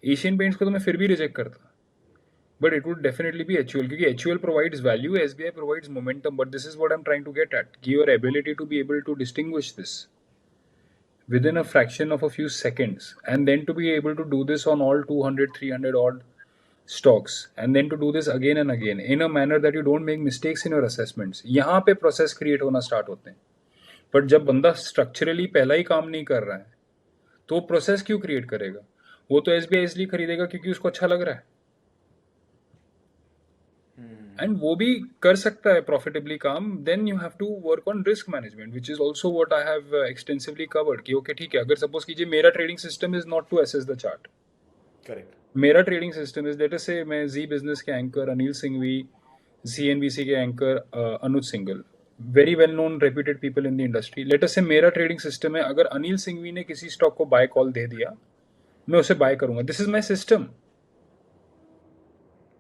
Asian paints को तो मैं फिर भी रिजेक्ट करता, but it would definitely be HUL क्योंकि HUL provides value, SBI provides momentum, but this is what I'm trying to get at, your ability to be able to distinguish this within a fraction of a few seconds, and then to be able to do this on all 200 300 odd stocks, and then to do this again and again in a manner that you don't make mistakes in your assessments, यहाँ पे process create होना start होते हैं। but जब बंदा structurally पहला ही काम नहीं कर रहा है तो प्रोसेस क्यों क्रिएट करेगा, वो तो एसबीआई इसलिए खरीदेगा क्योंकि उसको अच्छा लग रहा है, एंड वो भी कर सकता है प्रॉफिटेबली काम, then you have to work on risk management which is also what I have extensively covered कि ओके ठीक है, अगर सपोज कीजिए मेरा trading system is not to assess the chart, correct. मेरा trading system is let us say मैं जी बिजनेस के एंकर अनिल सिंघवी, सीएनबीसी के anchor Anuj Singhal, very well known reputed people in the industry, let us say मेरा ट्रेडिंग सिस्टम है, अगर अनिल सिंघवी ने किसी स्टॉक को बाय कॉल दे दिया मैं उसे बाय करूंगा, दिस इज माई सिस्टम,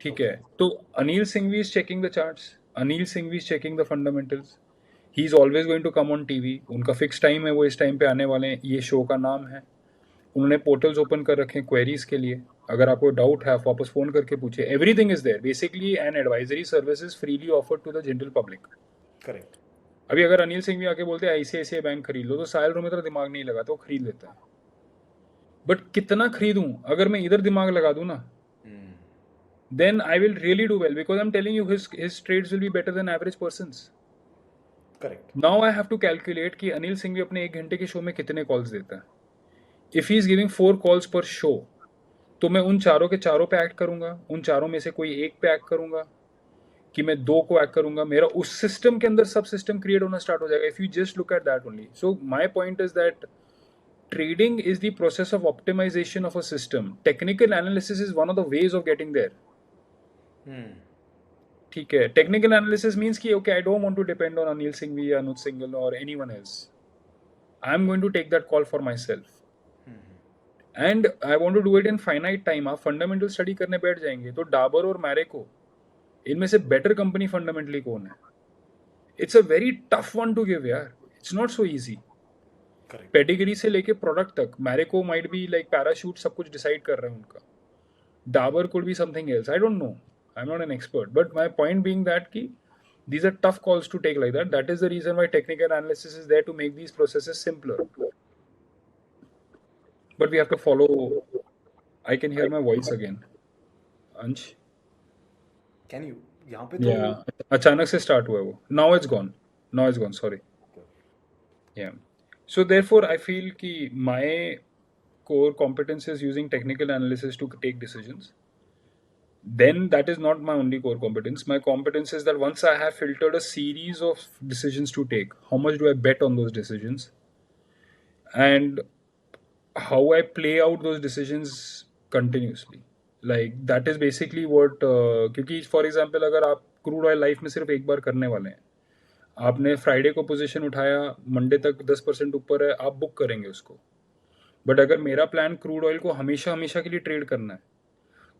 ठीक ओके। है, तो Anil Singhvi is checking the charts, Anil Singhvi is checking the fundamentals, he is always going to come on TV, उनका फिक्स टाइम है, वो इस टाइम पे आने वाले हैं, ये शो का नाम है। उन्होंने पोर्टल्स ओपन कर रखे हैं क्वेरीज के लिए, अगर आपको डाउट है आप वापस फोन करके पूछिए, everything is there basically, an advisory services freely offered to the general public. Correct. अभी अगर अनिल सिंघवी आके बोलते हैं आईसीआईसीआई बैंक खरीद लो, तो साहिल में तेरा दिमाग नहीं लगा तो वो खरीद लेता है। बट कितना खरीदूं, अगर मैं इधर दिमाग लगा दूं ना, then I will really do well, because I'm telling you his trades will be better than average person's. Correct. Now I have to calculate कि अनिल सिंघवी अपने 1 घंटे के शो में कितने कॉल्स देता है। If he is giving 4 calls per show, तो मैं उन चारों के चारों पे एक्ट करूंगा, उन चारों में से कोई एक पे एक्ट करूंगा, कि मैं 2 को एक्ट करूंगा, मेरा उस सिस्टम के अंदर सब सिस्टम क्रिएट होना स्टार्ट हो जाएगा। If you just look at that only, so my point is that trading is the process of optimization of a system. Technical analysis is one of the ways of getting there. ठीक है, टेक्निकल एनालिसिस मीन्स कि okay, I don't want to depend on Anil Singhvi या अनुज सिंघल और anyone else, I am going to take that call for myself and I want to do it in finite time. आप फंडामेंटल स्टडी करने बैठ जाएंगे तो डाबर और मैरेको, इनमें से बेटर कंपनी फंडामेंटली कौन है? It's a very tough one to give यार, it's not so easy. Correct. Pedigree से लेके प्रोडक्ट तक, Marico might be like Parachute, सब कुछ डिसाइड कर रहे हैं उनका, Dabur could be something else, I don't know, I'm not an expert, but my point being that ki these are tough calls to take like that. That is the reason why technical analysis is there, to make these processes simpler. But we have to follow. I can hear my voice again, Ansh. Can you यहाँ पे तो Yeah, अचानक से start हुआ है वो, now it's gone, now it's gone, sorry. Yeah, so therefore I feel ki my core competence is using technical analysis to take decisions. Then that is not my only core competence. My competence is that once I have filtered a series of decisions to take, how much do I bet on those decisions, and how I play out those decisions continuously. Like that is basically what क्योंकि फॉर एग्जाम्पल अगर आप क्रूड ऑयल लाइफ में सिर्फ एक बार करने वाले हैं, आपने फ्राइडे को पोजीशन उठाया, मंडे तक 10% ऊपर है, आप बुक करेंगे उसको। बट अगर मेरा प्लान क्रूड ऑयल को हमेशा हमेशा के लिए ट्रेड करना है,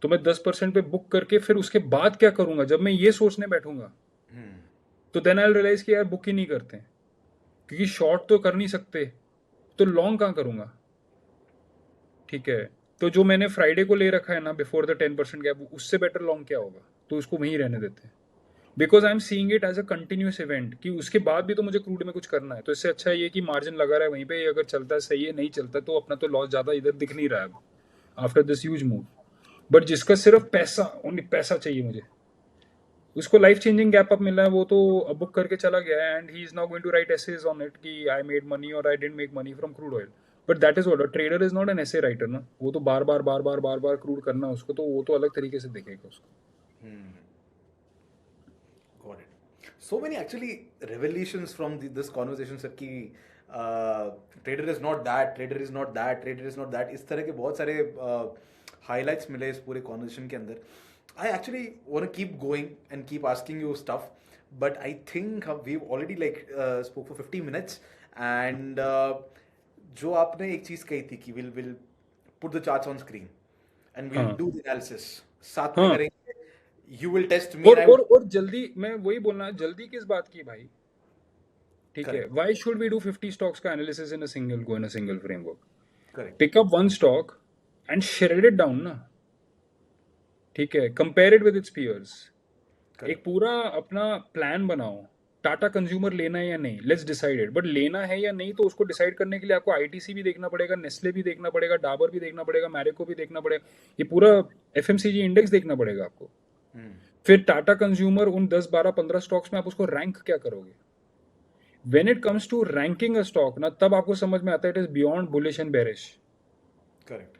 तो मैं 10% पे बुक करके फिर उसके बाद क्या करूंगा, जब मैं ये सोचने बैठूंगा तो देन आई रियलाइज कि यार बुक ही नहीं करते, क्योंकि शॉर्ट तो कर नहीं सकते, तो लॉन्ग कहाँ करूंगा? ठीक है, तो जो मैंने फ्राइडे को ले रखा है ना बिफोर द 10% गैप, उससे बेटर लॉन्ग क्या होगा? तो उसको वहीं रहने देते हैं, because I am seeing it as a continuous event, कि उसके बाद भी तो मुझे क्रूड में कुछ करना है। तो इससे अच्छा ये कि मार्जिन लगा रहा है वहीं पे, अगर चलता है सही है, नहीं चलता तो अपना तो लॉस ज़्यादा इधर दिख नहीं रहा है after this huge move. But जिसका सिर्फ पैसा, ओनली पैसा चाहिए मुझे, उसको लाइफ चेंजिंग गैप अप मिला है, वो तो अब बुक करके चला गया है, and he is now going to write essays on it कि आई मेड मनी और I didn't make money from crude oil. But that is what a trader is not an essay writer ना, वो तो बार बार बार बार बार बार क्रूड करना है उसको, तो वो तो अलग तरीके से देखेगा उसको। Got it. So many actually revelations from this conversation sir कि trader is not that, trader is not that, trader is not that, इस तरह के बहुत सारे highlights मिले इस पूरे conversation के अंदर. I actually want to keep going and keep asking you stuff, but I think we've already spoke for 50 minutes and जो आपने एक चीज कही थी कि we'll put the charts on screen and we'll हाँ do the analysis साथ में हाँ, करेंगे. You will test me and I will. और जल्दी, मैं वही बोलना, जल्दी किस बात की भाई? ठीक है, Correct. Why should we do 50 stocks का analysis in a single go, in a single framework? Correct. Pick up one stock and shred it down ना, ठीक है, compare it with its peers, एक Correct. पूरा अपना प्लान बनाओ, टाटा कंज्यूमर लेना है या नहीं, लेट्स डिसाइड इट। बट लेना है या नहीं, तो उसको डिसाइड करने के लिए आपको आईटीसी भी देखना पड़ेगा, नेस्ले भी देखना पड़ेगा, डाबर भी देखना पड़ेगा, मैरिको भी देखना पड़ेगा, ये पूरा एफएमसीजी इंडेक्स देखना पड़ेगा आपको। फिर टाटा कंज्यूमर, उन 10 12 15 स्टॉक्स में आप उसको रैंक क्या करोगे? When it comes to ranking a stock ना, तब आपको समझ में आता है it is beyond bullish and bearish. Correct.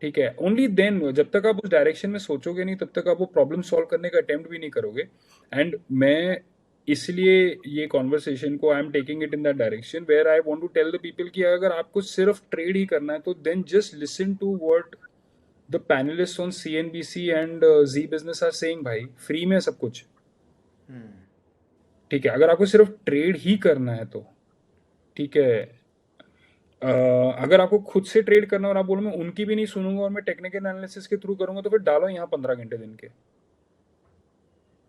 ठीक है, ओनली देन, जब तक आप उस डायरेक्शन में सोचोगे नहीं, तब तक आप वो प्रॉब्लम सॉल्व करने का अटेम्प्ट भी नहीं करोगे। एंड मैं इसलिए ये कॉन्वर्सेशन को I am taking it in that direction where I want to tell the people कि अगर आपको सिर्फ ट्रेड ही करना है, तो then just listen to what the panelist on CNBC and Zee Business are saying. भाई फ्री में है सब कुछ, ठीक है, अगर आपको सिर्फ ट्रेड ही करना है तो ठीक है। अगर आपको खुद से ट्रेड करना और आप बोलो मैं उनकी भी नहीं सुनूंगा और मैं टेक्निकल एनालिसिस के थ्रू करूंगा, तो फिर डालो यहाँ 15 घंटे दिन के।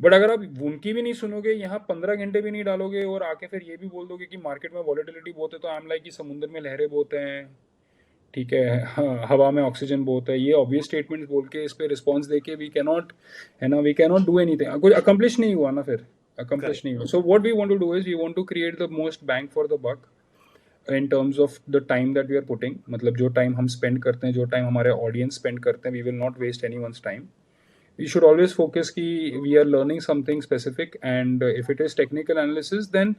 बट अगर आप उनकी भी नहीं सुनोगे, यहाँ 15 घंटे भी नहीं डालोगे और आके फिर ये भी बोल दोगे कि मार्केट में वॉलेटिलिटी बहुत है, तो आई एम लाइक कि समुद्र में लहरें बहुत हैं, ठीक है, हाँ, हवा में ऑक्सीजन बहुत है, ये ऑब्वियस स्टेटमेंट बोल के इस पे रिस्पॉन्स देके वी कैनॉट, है ना, वी कैनॉट डू एनीथिंग, कुछ अकम्प्लिश नहीं हुआ ना, फिर अकम्प्लिश करेक्ट। नहीं हुआ. So what we want to do is we want to create the most bang for the buck in terms of the time that we are putting. मतलब जो टाइम हम स्पेंड करते हैं, जो टाइम हमारे ऑडियंस स्पेंड करते हैं, we will not waste anyone's time. We should always focus कि we are learning something specific, and if it is technical analysis, then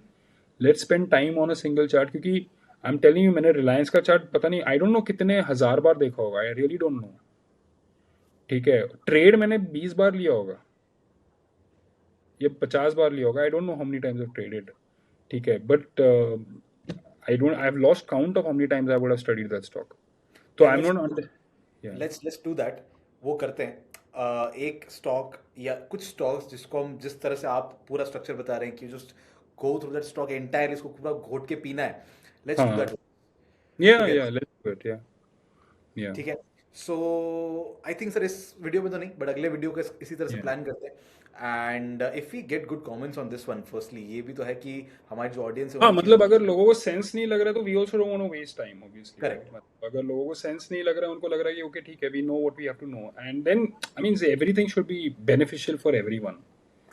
let's spend time on a single chart. क्योंकि I'm telling you, मैंने रिलायंस का चार्ट पता नहीं, आई डोंट नो कितने हजार बार देखा होगा, आई रियली डोंट नो. ठीक है, ट्रेड मैंने 20 बार लिया होगा, ये 50 बार लिया होगा, I don't know how many times I traded. ठीक है, but I have lost count of how many times I would have studied that stock. तो यार I am not. Let's do that. वो करते हैं। एक स्टॉक या कुछ स्टॉक्स जिसको हम, जिस तरह से आप पूरा स्ट्रक्चर बता रहे हैं कि just go through that stock entire, इसको पूरा घोट के पीना है। लेट्स डू हाँ, दैट या टुगेदर। लेट्स डू इट, या ठीक है। सो आई थिंक सर, इस वीडियो में तो नहीं, बट अगले वीडियो को इसी तरह से या प्लान करते हैं। And if we get good comments on this one, firstly ये भी तो है कि हमारी जो ऑडियंस है हाँ, उन्हें चीज़। मतलब अगर लोगों को सेंस नहीं लग रहा है तो we also don't want to waste time, obviously, right. Correct. मतलब अगर लोगों को सेंस नहीं लग रहा है, उनको लग रहा है कि ओके ठीक है, we know what we have to know, and then I mean everything should be beneficial for everyone.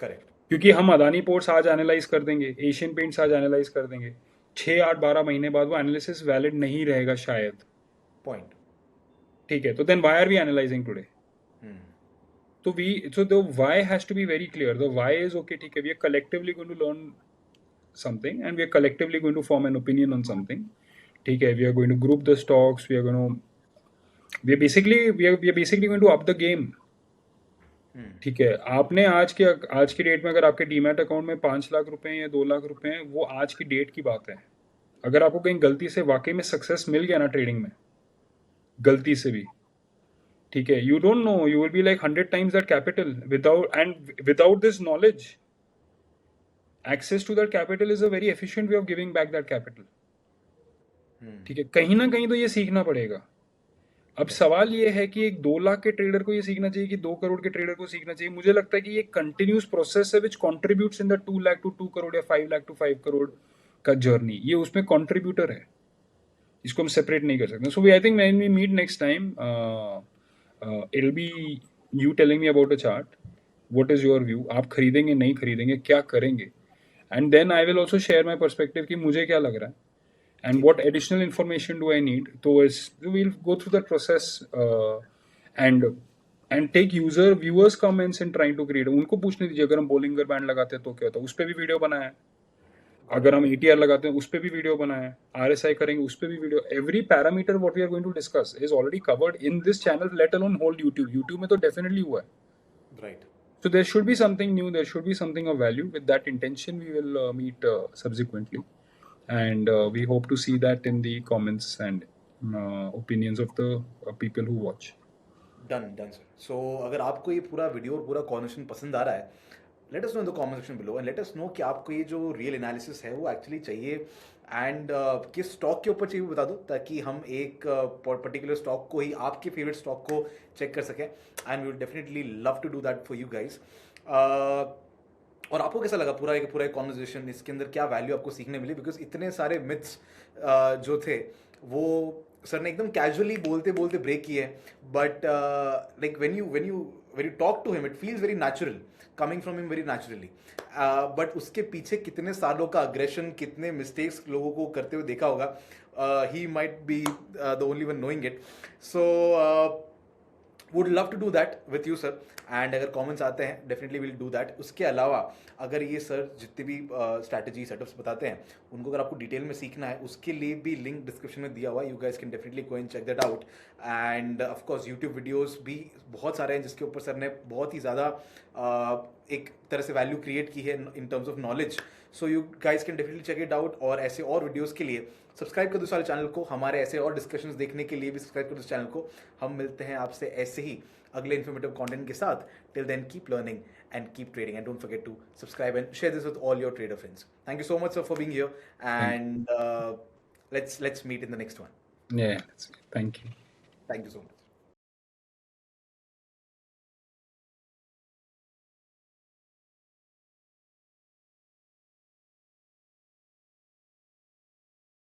Correct. क्योंकि हम अदानी पोर्ट्स आज एनालाइज कर देंगे, एशियन पेंट्स आज एनालाइज कर देंगे, 6 8 12 महीने बाद वो एनालिसिस वैलिड नहीं रहेगा शायद. पॉइंट। ठीक है, तो then why are we analysing today? तो the why has to be very clear. The why is okay, ठीक है, we are collectively going to learn something, and we are collectively going to form an opinion on something. ठीक है, we are going to group the stocks, we are basically going to up the game. ठीक है, आपने आज की डेट में अगर आपके डीमैट अकाउंट में 5 लाख रुपए हैं या 2 लाख रुपए हैं, वो आज की डेट की बात है. अगर आपको कहीं गलती से वाकई में सक्सेस मिल गया ना ट्रेडिंग में, गलती से भी, ठीक है, you don't no, you will be like 100 times that capital. Without this knowledge, access to that capital is a very efficient way of giving back that capital. ठीक है, कहीं ना कहीं तो ये सीखना पड़ेगा. अब सवाल ये है कि एक 2 लाख के ट्रेडर को ये सीखना चाहिए कि 2 करोड़ के ट्रेडर को सीखना चाहिए. मुझे लगता है कि ये कंटिन्यूस प्रोसेस है which contributes in the 2 lakh to 2 crore या 5 लाख टू 5 करोड़ का जर्नी. ये उसमें कॉन्ट्रीब्यूटर है, इसको हम सेपरेट नहीं कर सकते. So I think when we meet next time, it will be you telling me about a chart, what is your view, आप खरीदेंगे नहीं खरीदेंगे, क्या करेंगे, and then I will also share my perspective कि मुझे क्या लग रहा है and ठीक what है। additional information do I need. So we'll go through that process, and take viewers comments and trying to create. उनको पूछने दीजिए, अगर हम बोलिंगर बैंड लगाते हैं तो क्या होता है, उस पर भी वीडियो बनाया है. अगर हम ATR लगाते हैं उस पर भी वीडियो बनाया है, RSI करेंगे उस पर भी video. Every parameter what we are going to discuss is already covered in this channel, let alone whole YouTube में तो डेफिनेटली हुआ है. Right. So there should be something new, there should be something of value. With that intention, we will meet subsequently, and we hope to see that in the comments and opinions of the people who watch. Done done sir. So अगर आपको ये पूरा वीडियो और पूरा कॉन्वर्सेशन पसंद आ रहा है, let us know in the comment section below, and let us know कि आपको ये जो रियल एनालिसिस है वो एक्चुअली चाहिए, एंड किस स्टॉक के ऊपर चाहिए वो बता दो, ताकि हम एक पर्टिकुलर स्टॉक को ही, आपके फेवरेट स्टॉक को चेक कर सकें, and we would definitely love to do that for you guys. और आपको कैसा लगा पूरा एक कॉन्वर्सेशन, इसके अंदर क्या वैल्यू आपको सीखने मिली? बिकॉज इतने सारे मिथ्स जो थे वो सर ने एकदम कैजुअली बोलते बोलते ब्रेक किए, but like when you talk to him, it feels very natural, coming from him very naturally. But उसके पीछे कितने सालों का अग्रेशन, कितने मिस्टेक्स लोगों को करते हुए देखा होगा, he might be the only one knowing it. So would love to do that with you sir, and अगर कमेंट्स आते हैं डेफिनेटली विल डू दैट. उसके अलावा अगर ये सर जितने भी स्ट्रैटेजी सेटअप्स बताते हैं उनको अगर आपको डिटेल में सीखना है, उसके लिए भी लिंक डिस्क्रिप्शन में दिया हुआ है. You guys can definitely go and check that out. And of course YouTube videos भी बहुत सारे हैं जिसके ऊपर सर ने बहुत ही ज़्यादा एक तरह से वैल्यू क्रिएट की है in terms of knowledge. So you guys can definitely check it out. और ऐसे और वीडियोस के लिए सब्सक्राइब कर दो सारे चैनल को. हमारे ऐसे और डिस्कशंस देखने के लिए भी सब्सक्राइब कर दो चैनल को. हम मिलते हैं आपसे ऐसे ही अगले इन्फॉर्मेटिव कंटेंट के साथ. Till then keep learning and keep trading, and don't forget to subscribe and share this with all your trader friends. Thank you so much sir for being here, and let's meet in the next one. Yeah, thank you. Thank you so much.